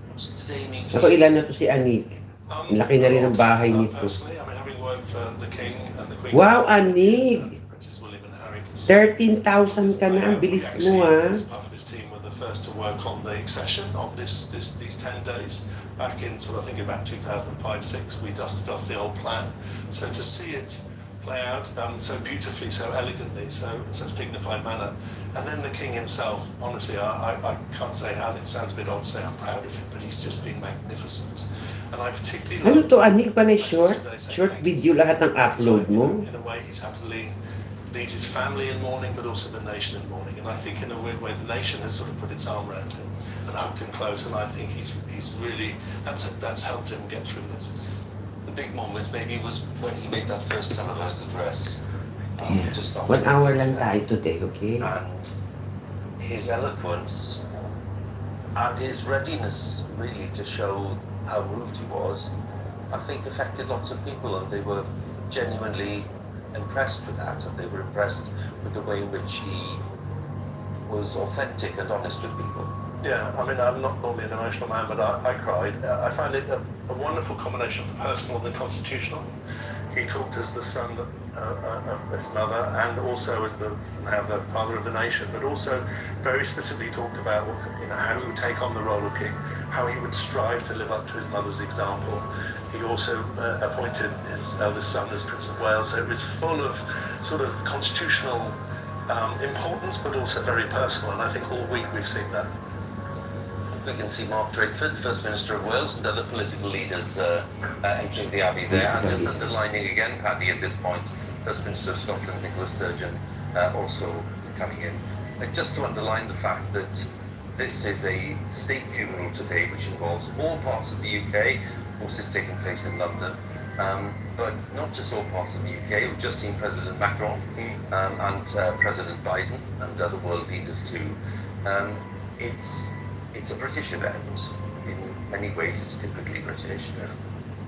S2: What's today mean
S1: Ako,
S2: for you?
S1: ilan na to si Anig? Ang laki na rin ng bahay nito.
S9: Personally, I mean, having worked for the King and the Queen.
S1: Wow, Anig!
S9: Princess William and Harry.
S1: 13,000 ka na, ang bilis mo
S9: As part of his team, were the first to work on the accession on these 10 days. Back in sort of, I think about 2005-06, we dusted off the old plan. So to see it play out so beautifully, so elegantly, so in such dignified manner, and then the King himself. Honestly, I can't say how. It sounds a bit odd to say I'm proud of him, but he's just been magnificent. And I particularly
S1: Ano
S9: loved
S1: to, Anig? Panay
S9: his
S1: short?
S9: message today saying
S1: Short
S9: thank you.
S1: video lahat ng upload
S9: So,
S1: mo?
S9: in a way, he's had to lead his family in mourning, but also the nation in mourning. And I think, in a weird way, the nation has sort of put its arm around him and hugged him close. And I think he's really that's helped him get through this.
S2: The big moment maybe was when he made that first televised address. Just after
S1: 1 hour
S2: the
S1: lang
S2: president.
S1: tayo today, okay?
S2: And his eloquence and his readiness really to show how moved he was, I think affected lots of people, and they were genuinely impressed with that, and they were impressed with the way in which he was authentic and honest with people.
S9: Yeah, I mean, I'm not normally an emotional man, but I cried. I find it a wonderful combination of the personal and the constitutional. He talked as the son of his mother, and also as now the father of the nation, but also very specifically talked about how he would take on the role of king, how he would strive to live up to his mother's example. He also appointed his eldest son as Prince of Wales, so it was full of sort of constitutional importance, but also very personal, and I think all week we've seen that.
S2: We can see Mark Drakeford, First Minister of Wales, and other political leaders entering the Abbey there. And just underlining again, Paddy, at this point, First Minister of Scotland, Nicola Sturgeon, also coming in. Just to underline the fact that this is a state funeral today, which involves all parts of the UK. Of course, it's taking place in London. But not just all parts of the UK. We've just seen President Macron and President Biden and other world leaders too. It's a British event. In many ways, it's typically British,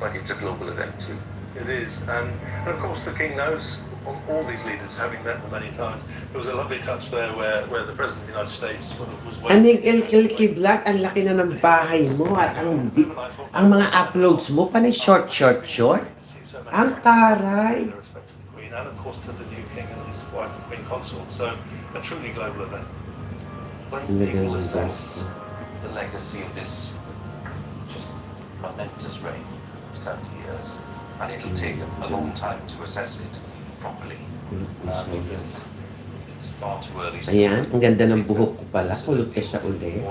S2: but it's a global event too.
S9: It is, and of course the King knows all these leaders, having met them many times. There was a lovely touch there where the President of the United States was waiting.
S1: Anig Elkilki Vlog, ang laki na ng bahay mo at ang mga uploads mo, panay short. Ang taray.
S9: Their respect to the Queen, and of course to the new King and his wife, the Queen Consort. So a truly global event.
S2: When people assess the legacy of this just momentous reign of 70 years, and it'll take a long time to assess it properly, because It's far too early.
S1: Ayan, ang ganda ng buhok ko pala. Kulot na siya uli.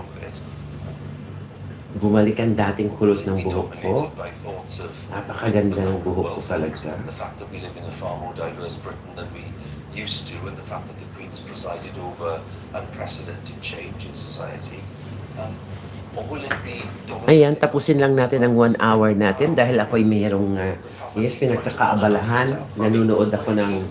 S1: Bumalik ang dating kulot ng buhok ko. Napakaganda ng buhok ko talaga.
S2: The fact that we live in a far more diverse Britain than we used to, and the fact that the Queen has presided over unprecedented change in society. Or will it be...
S1: Ayan, tapusin lang natin ang 1 hour natin dahil ako'y mayroong pinagkakaabalahan. Nanonood ako ng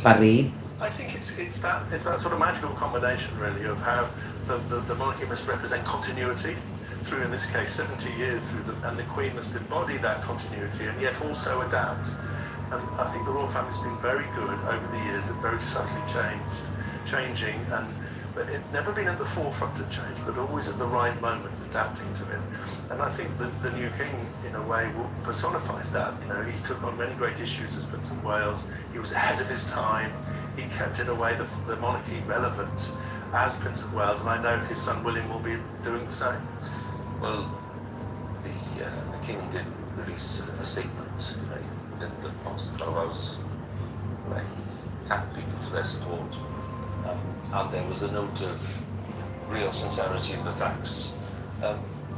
S1: parade.
S9: I think it's that sort of magical combination, really, of how the monarchy must represent continuity through, in this case, 70 years through, and the Queen must embody that continuity and yet also adapt. And I think the royal family's been very good over the years at very subtly changing, and it never been at the forefront of change, but always at the right moment, adapting to it. And I think that the new king, in a way, personifies that. You know, he took on many great issues as Prince of Wales. He was ahead of his time. He kept, in a way, the monarchy relevant as Prince of Wales, and I know his son William will be doing the same.
S2: Well, the king did release a statement in the past 12 hours where he thanked people for their support. And there was a note of real sincerity in the thanks,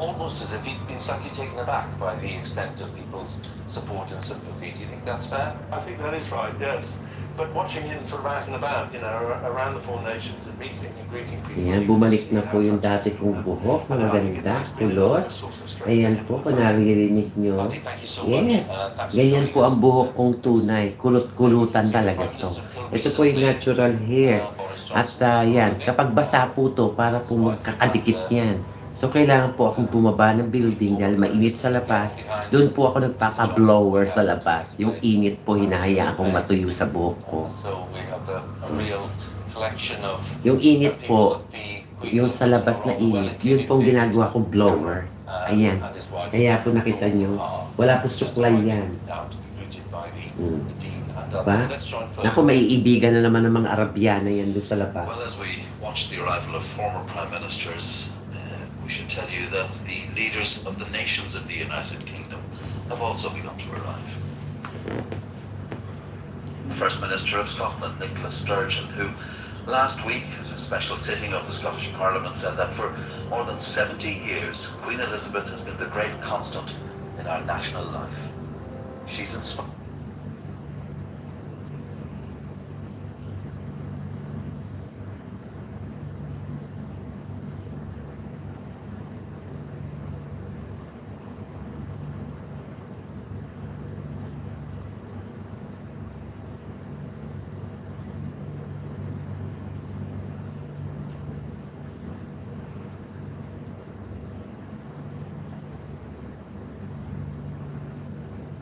S2: almost as if he'd been slightly taken aback by the extent of people's support and sympathy. Do you think that's fair?
S9: I think that is right, yes. But watching him sort of out and about, you know, around the four nations and meeting and greeting people.
S1: Ayan, bumalik na po yung dati kong buhok. Maganda, kulot. Ayan po, kung naririnig nyo. Yes, ganyan po ang buhok kong tunay. Kulot-kulutan talaga to. Ito po yung natural hair. At yan, kapag basa po to, para po magkakadikit yan. So, kailangan po akong bumaba ng building dahil mainit sa labas. Doon po ako nagpaka-blower sa labas. Yung init po, hinahayaan akong matuyo sa buhok ko.
S2: So we have a real collection of...
S1: Yung init po, yung sa labas na init, yun pong ginagawa kong blower. Ayan. Kaya po nakita nyo, wala po suklay yan. Diba? Naku, may iibigan na naman ng mga Arabiana yan doon sa labas.
S3: Well, as we watch the arrival of former prime ministers, we should tell you that the leaders of the nations of the United Kingdom have also begun to arrive. The First Minister of Scotland, Nicola Sturgeon, who last week, at a special sitting of the Scottish Parliament, said that for more than 70 years, Queen Elizabeth has been the great constant in our national life. She's inspired.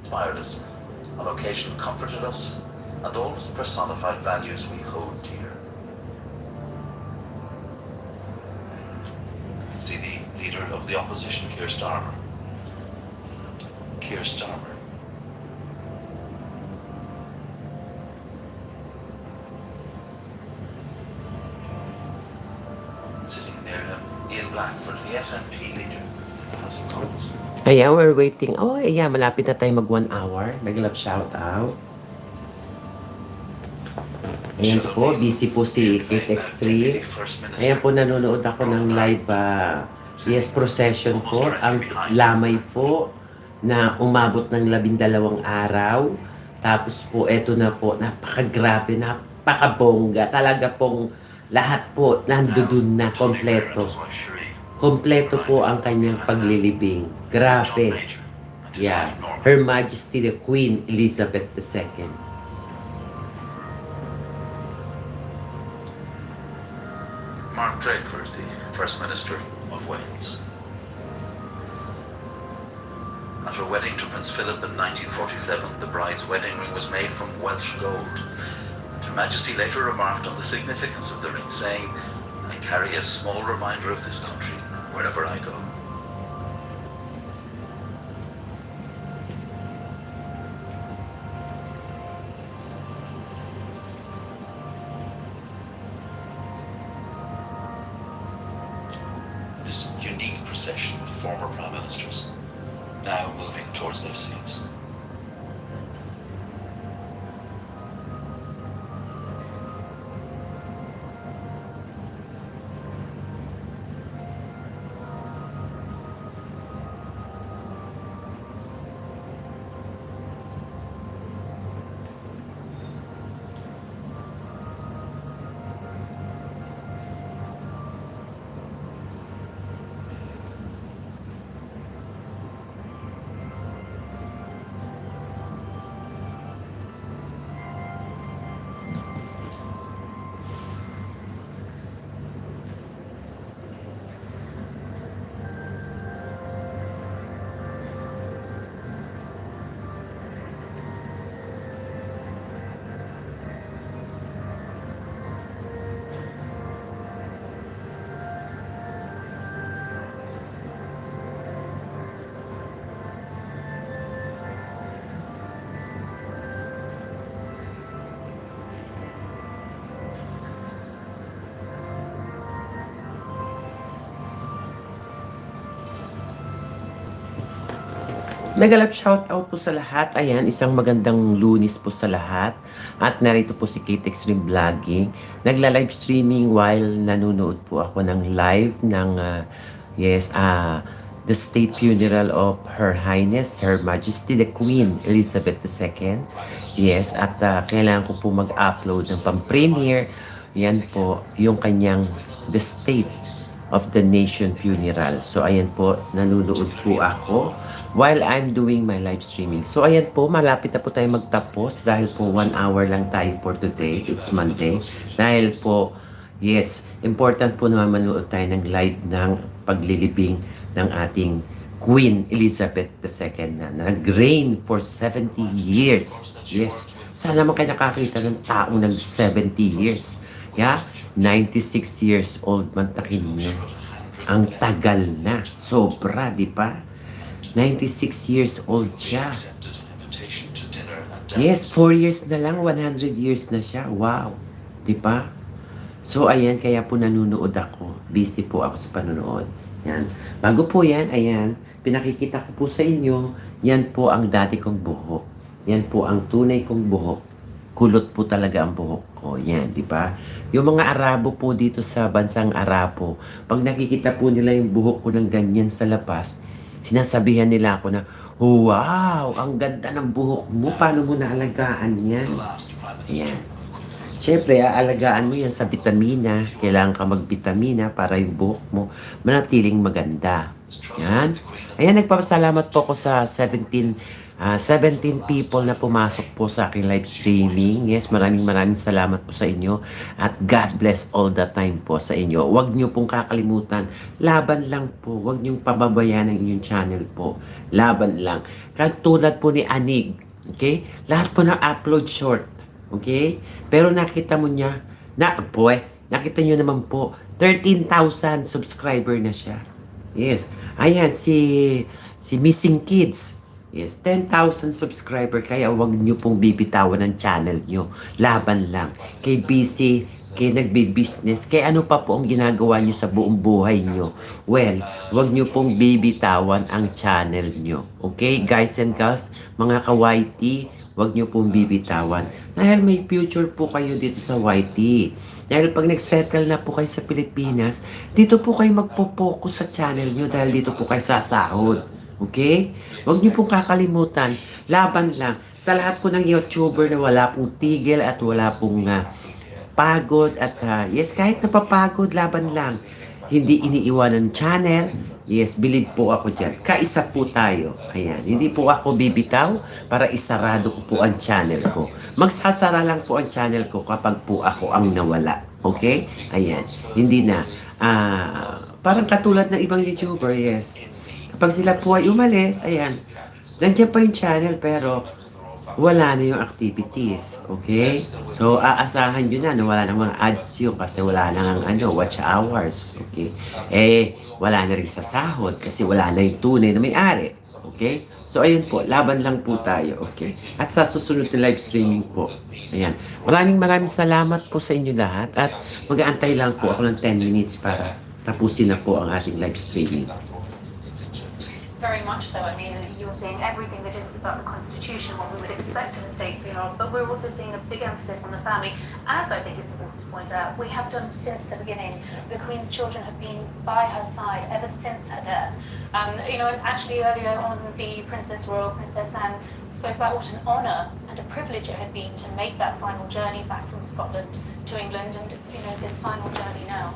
S3: Inspired us, on occasion comforted us, and always personified values we hold dear. See the leader of the opposition, Keir Starmer. Keir Starmer. Sitting near him, Ian Blackford, the SNP leader in the House of Commons.
S1: Ayan, we're waiting. Oh, ayan, malapit na tayo mag 1 hour. Nag-love shout out. Ayan po, busy po si Kate Extreme. Ayan po, nanonood ako ng live yes, procession po. Ang lamay po na umabot ng 12 araw. Tapos po, eto na po, napakagrabe, napakabongga. Talaga pong lahat po nandudun na kompleto. Kompleto po ang kanyang paglilibing. Grabe. Yeah. Her Majesty the Queen Elizabeth II.
S3: Mark Drakeford, the First Minister of Wales. At her wedding to Prince Philip in 1947, the bride's wedding ring was made from Welsh gold. Her Majesty later remarked on the significance of the ring, saying, "I carry a small reminder of this country wherever I go." This unique procession of former prime ministers now moving towards their seats.
S1: Mega love shoutout po sa lahat. Ayan, isang magandang Lunes po sa lahat. At narito po si Kate Extreme Vlogging. Nagla-live streaming while nanonood po ako ng live ng the state funeral of Her Highness, Her Majesty the Queen Elizabeth II. Yes, at kailangan ko po mag-upload ng pang-premiere. Yan po, yung kanyang The State of the Nation funeral. So ayan po, nanonood po ako while I'm doing my live streaming. So ayan po, malapit na po tayo magtapos dahil po 1 hour lang tayo for today. It's Monday. Dahil po, yes, important po na manood tayo ng live ng paglilibing ng ating Queen Elizabeth II na nag-reign for 70 years. Yes, sana naman kayo nakakita ng taong nag 70 years. Yeah, 96 years old, mantakin niyo. Ang tagal na. Sobra, di ba? 96 years old siya. Yes, 4 years na lang, 100 years na siya. Wow. Di ba? So, ayan, kaya po nanonood ako. Busy po ako sa panonood. Yan. Bago po yan, ayan, pinakikita ko po sa inyo, yan po ang dati kong buhok. Yan po ang tunay kong buhok. Kulot po talaga ang buhok ko. Yan, di ba? Yung mga Arabo po dito sa bansang Arabo, pag nakikita po nila yung buhok ko ng ganyan sa labas, sinasabihan nila ako na, wow, ang ganda ng buhok mo. Paano mo naalagaan yan? Ayan. Siyempre, aalagaan mo yan sa vitamina. Kailangan ka magbitamina para yung buhok mo manatiling maganda. Yan. Ayan, nagpapasalamat po ako sa 17 people na pumasok po sa aking live streaming. Yes, maraming salamat po sa inyo. At God bless all the time po sa inyo. Huwag nyo pong kakalimutan. Laban lang po. Huwag nyo pababayaan ang inyong channel po. Laban lang. Katulad po ni Anig. Okay? Lahat po na upload short. Okay? Pero nakita mo niya, nakita nyo naman po, 13,000 subscriber na siya. Yes. Ayan, si Missing Kids. Yes, 10,000 subscriber. Kaya huwag nyo pong bibitawan ng channel nyo. Laban lang. Kay busy, kay nagbi-business, kay ano pa po ang ginagawa nyo sa buong buhay nyo. Well, huwag nyo pong bibitawan ang channel nyo. Okay, guys and girls, mga ka-YT, huwag nyo pong bibitawan. Dahil may future po kayo dito sa YT. Dahil pag nag-settle na po kayo sa Pilipinas, dito po kayo magpo-focus sa channel nyo dahil dito po kayo sasahod. Okay? Huwag niyo pong kakalimutan. Laban lang. Sa lahat po ng YouTuber na wala pong tigil at wala pong pagod. At yes, kahit napapagod, laban lang. Hindi iniiwanan ng channel. Yes, believe po ako dyan. Kaisa po tayo. Ayan. Hindi po ako bibitaw para isarado ko po ang channel ko. Magsasara lang po ang channel ko kapag po ako ang nawala. Okay? Ayan. Hindi na. Parang katulad ng ibang YouTuber, yes. Kapag sila po ay umalis, ayan, nandiyan pa yung channel pero wala na yung activities. Okay? So, aasahan nyo na wala na mga ads yun kasi wala na watch hours. Okay? Wala na rin sa sahod kasi wala na yung tunay na may-ari. Okay? So, ayun po, laban lang po tayo. Okay? At sa susunod na live streaming po. Ayan. Maraming salamat po sa inyo lahat at mag-aantay lang po ako ng 10 minutes para tapusin na po ang ating live streaming.
S10: Very much so. I mean, you're seeing everything that is about the Constitution, what we would expect of a state funeral, but we're also seeing a big emphasis on the family. As I think it's important to point out, we have done since the beginning. The Queen's children have been by her side ever since her death. And actually earlier on, the Royal Princess Anne spoke about what an honour and a privilege it had been to make that final journey back from Scotland to England, and this final journey now.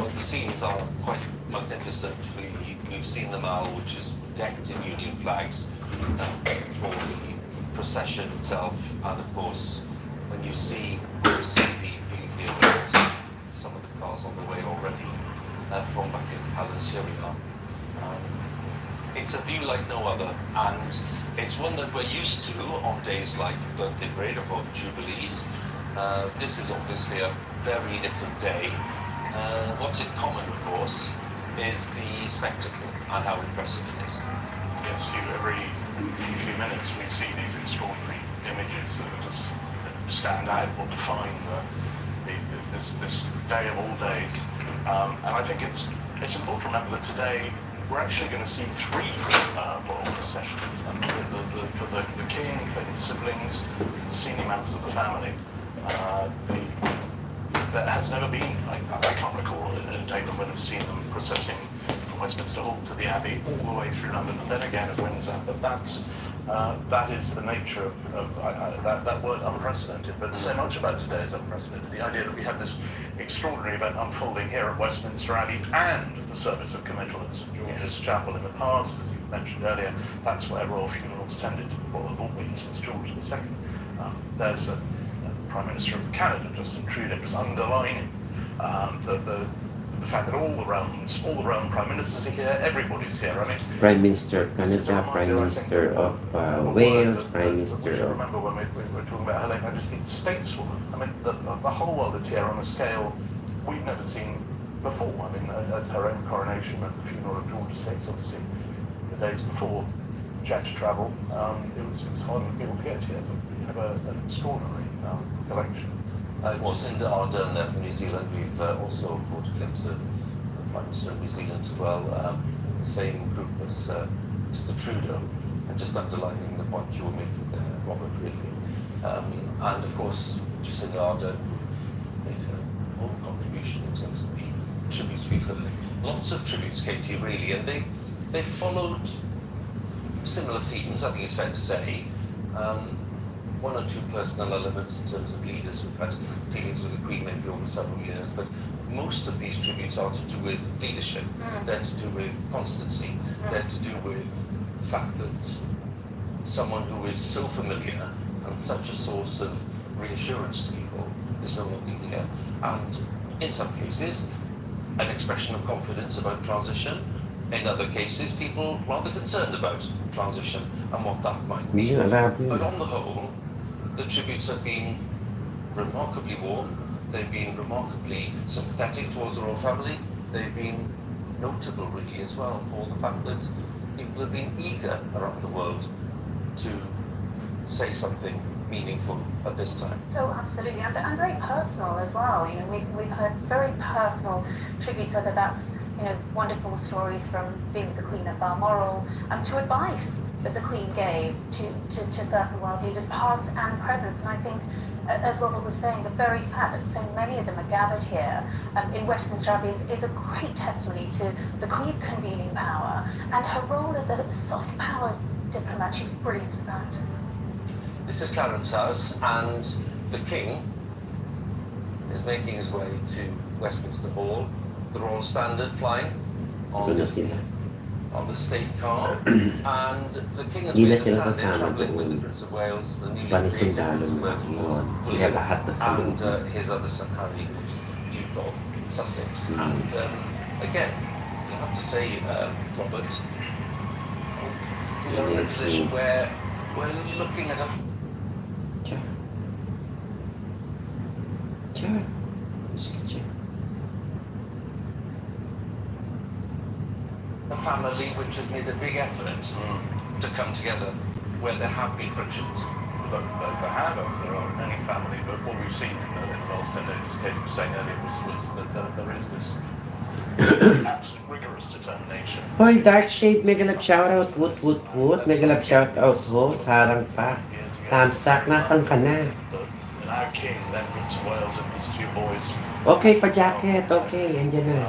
S2: Well, the scenes are quite magnificent. We've seen the Mall, which is decked in Union flags for the procession itself, and of course, when you see the field here, some of the cars on the way already from Buckingham Palace. Here we are. It's a view like no other, and it's one that we're used to on days like the birthday parade or Jubilees. This is obviously a very different day. What's in common, of course, is the spectacle and how impressive it is.
S9: Yes, every few minutes we see these extraordinary images that just stand out or define this day of all days. And I think it's important to remember that today we're actually going to see 3 royal processions, and for the king, for his siblings, the senior members of the family. There has never been, I can't recall a day when I've seen them processing from Westminster Hall to the Abbey all the way through London and then again at Windsor. But that is the nature of that word unprecedented. But so much about today is unprecedented. The idea that we have this extraordinary event unfolding here at Westminster Abbey and the service of committal at St George's Chapel in the past, as you mentioned earlier, that's where royal funerals tended to, well, have always since George II. There's a Prime Minister of Canada, Justin Trudeau, was underlining the fact that all the realm prime ministers are here, everybody's here. I mean,
S1: Prime Minister of Canada, Prime Minister of Wales, Prime Minister
S9: we should
S1: of...
S9: remember when we were talking about Her Late Majesty, stateswoman. I mean, the whole world is here on a scale we've never seen before. I mean, at her own coronation, at the funeral of George VI, obviously, in the days before Jack to travel, it was hard for people to get here. So we have an extraordinary collection.
S2: Jacinda Ardern there from New Zealand. We've also caught a glimpse of the Prime Minister of New Zealand as well, in the same group as Mr Trudeau, and just underlining the point you were making there, Robert, really. And of course, Jacinda Ardern made her whole contribution in terms of the tributes we've heard. Lots of tributes, Katie, really, and they followed similar themes, I think it's fair to say. 1 or 2 personal elements in terms of leaders who've had dealings with the Queen maybe over several years, but most of these tributes are to do with leadership. They're to do with constancy. They're to do with the fact that someone who is so familiar and such a source of reassurance to people is no longer here. And in some cases, an expression of confidence about transition. In other cases, people rather concerned about transition and what that might mean. But on the whole, the tributes have been remarkably warm. They've been remarkably sympathetic towards the royal family. They've been notable, really, as well, for the fact that people have been eager around the world to say something meaningful at this time.
S10: Oh, absolutely, and very personal as well. You know, we've heard very personal tributes, whether that's, you know, wonderful stories from being with the Queen at Balmoral, and to advice that the Queen gave to certain world leaders, past and present. And I think, as Robert was saying, the very fact that so many of them are gathered here in Westminster Abbey is a great testimony to the Queen's convening power and her role as a soft power diplomat. She was brilliant at that.
S2: This is Clarence House, and the King is making his way to Westminster Hall. The Royal Standard flying on the state car, and the King has made a stand-in travelling with the Prince of Wales, the newly created Prince of Wales, and his other son Harry, who's Duke of Sussex. And again, you have to say, Robert, we are in a position where we're looking at a... a family which has made a big effort to come together where there have been frictions.
S9: There are many family, but what we've seen in the last 10 days, as Katie was saying earlier, was that there is this absolute rigorous determination.
S1: Hoy, Dark Shade, mega love shoutout, woot, mega love shoutout ho, sarang pa. Tamsak, nasan ka na?
S9: And our king, then Prince of Wales and his 2 boys.
S1: Okay, pa-jacket, okay, andyan na.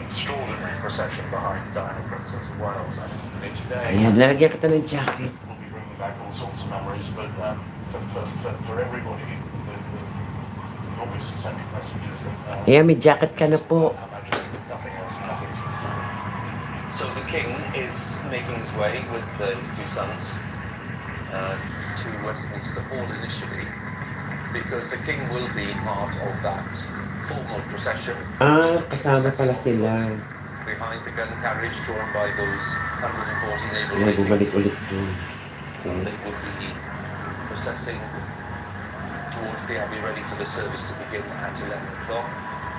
S9: Extraordinary procession behind Diana, Princess of Wales. And today,
S1: Ayan, lalagyan kita ng jacket.
S9: we'll be bringing back all sorts of memories, but for everybody, the obvious central message is that
S1: Ayan, may jacket ka na po.
S9: Her Majesty, nothing else matters.
S2: So the King is making his way with his 2 sons to Westminster Hall initially, because the King will be part of that formal procession.
S1: Kasama pala sila.
S2: Behind the gun carriage drawn by those 140 naval
S1: Ayan, bumalik
S2: ratings.
S1: ulit dun.
S2: And they will be processing towards the Abbey, ready for the service to begin at 11 o'clock.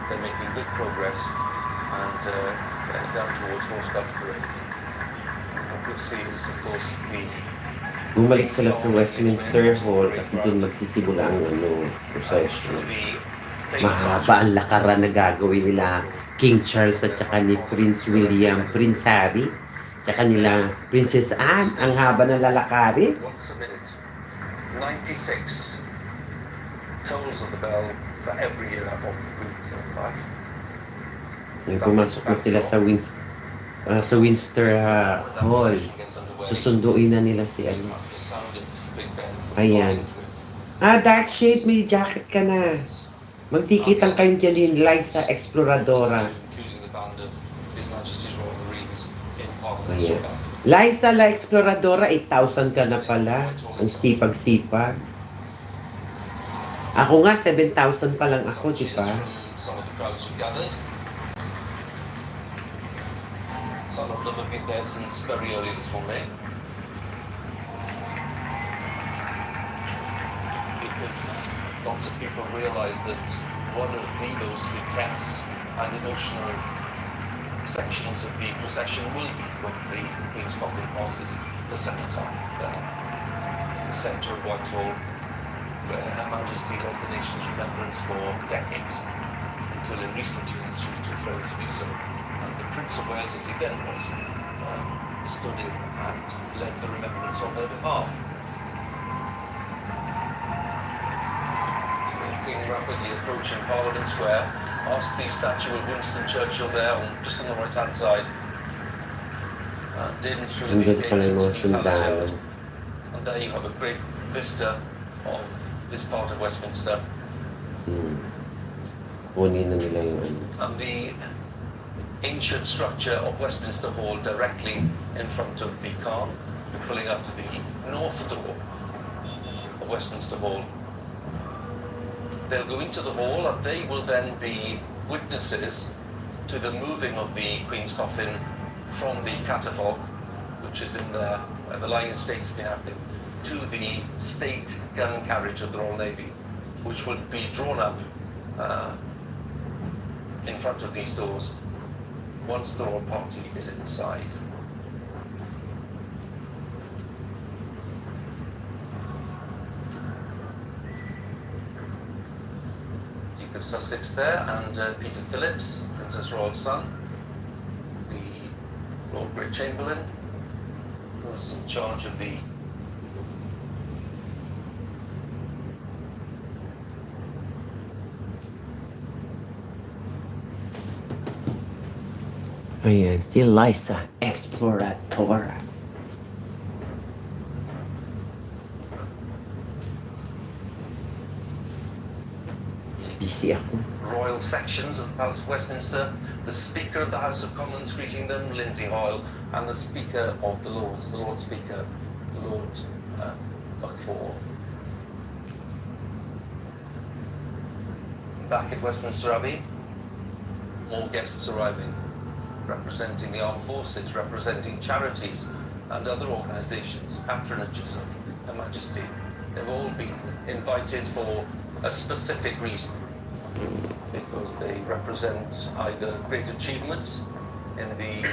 S2: They're making good progress, and they're down towards Horse Guards Parade. And what we'll see is, of course, the
S1: Bumalik sila sa Westminster Hall kasi dun magsisimula ang procession. Mahaba ang lakaran na gagawin nila King Charles at saka ni Prince William, Prince Harry, tsaka nila Princess Anne. Ang haba ng lalakari.
S2: Once a minute. 96 tolls of the bell for every year of the Queen's life.
S1: Yung pumasok na sila sa Windsor Hall. Susunduin na nila si ano.
S2: The sound of Big Ben.
S1: Ayan. Dark shade, may jacket ka na. Magtikitang kayong dyan Liza Exploradora.
S2: Including the band of His Majesty's Royal Marines in Parliament
S1: Ayan.
S2: Square.
S1: Liza La Exploradora, 8,000 ka na pala. Ang sipag-sipag. Ako nga, 7,000 pa lang ako, di ba?
S2: Some of the crowds who gathered. Some of them have been there since very early this morning. Because lots of people realise that one of the most intense and emotional sections of the procession will be when the Queen's coffin passes the cenotaph there in the centre of Whitehall, where Her Majesty led the nation's remembrance for decades, until in recent years she was too frail to do so. And the Prince of Wales, as he then was, stood in and led the remembrance on her behalf. So the King rapidly approaching Parliament Square, past the statue of Winston Churchill there, just on the right-hand side, and in through the
S1: Nandun pala
S2: gates
S1: yung mga
S2: into the Palace Yard.
S1: sundalo.
S2: And there you have a great vista of this part of Westminster.
S1: Kunin na nila yung ano.
S2: And the ancient structure of Westminster Hall directly in front of the car. We're pulling up to the north door of Westminster Hall. They'll go into the hall and they will then be witnesses to the moving of the Queen's coffin from the catafalque, which is in there, where the lying in state has been happening, to the state gun carriage of the Royal Navy, which will be drawn up in front of these doors once the royal party is inside. Duke of Sussex there, and Peter Phillips, Princess Royal's son, the Lord Great Chamberlain, who's in charge of the
S1: Ayan, si Liza Exploradora. Busy ako.
S2: royal sections of the Palace of Westminster, the Speaker of the House of Commons greeting them, Lindsay Hoyle, and the Speaker of the Lords, the Lord Speaker, the Lord Buckford. Back at Westminster Abbey, more guests arriving, representing the armed forces, representing charities and other organisations, patronages of Her Majesty. They've all been invited for a specific reason, because they represent either great achievements in the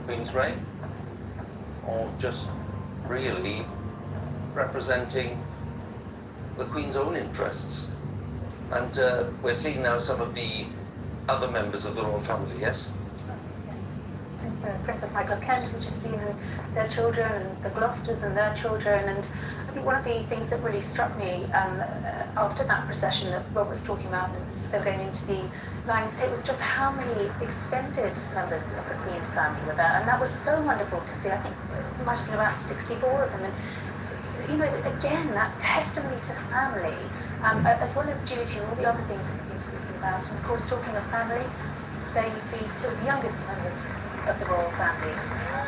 S2: Queen's reign, or just really representing the Queen's own interests. And we're seeing now some of the other members of the royal family, yes?
S10: Yes. Princess Michael of Kent, we just seen their children, and the Gloucesters and their children, and I think one of the things that really struck me after that procession that Rob was talking about, as they were going into the lying state, was just how many extended members of the Queen's family were there, and that was so wonderful to see. I think there might have been about 64 of them, and you know, again, that testimony to family, as well as duty and all the other things that we've been speaking about. And of course, talking of family, there you see two of the youngest members of the royal family,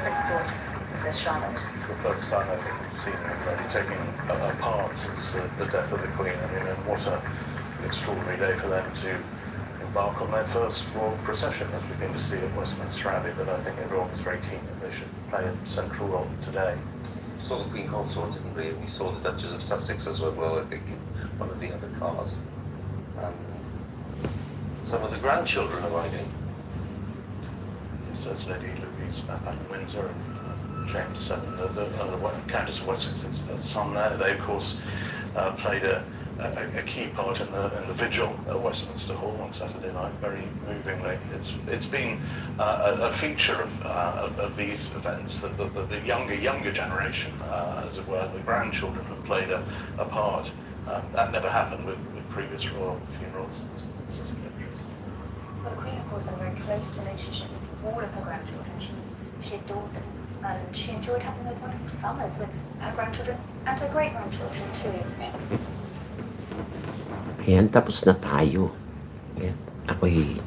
S10: Prince George and Princess Charlotte.
S9: For the first time, I think we've seen them really taking a part since the death of the Queen. I mean, and what an extraordinary day for them to embark on their first royal procession, as we've been to see at Westminster Abbey. But I think everyone was very keen that they should play a central role today.
S2: Saw the Queen Consort, didn't we? We saw the Duchess of Sussex as well, I think, in one of the other cars. Some of the grandchildren arriving.
S9: Yes, there's Lady Louise Mountbatten-Windsor and James and the Countess of Wessex's son there. They, of course, played a a key part in the vigil at Westminster Hall on Saturday night, very movingly. It's been a feature of these events that the younger generation, as it were, the grandchildren have played a part. That never happened with previous royal funerals. It's just dangerous.
S10: Well, the Queen, of course, had a very close relationship with all of her grandchildren. She adored them, and she enjoyed having those wonderful summers with her grandchildren and her great-grandchildren too.
S1: Ayan, tapos na tayo. Ayan, ako'y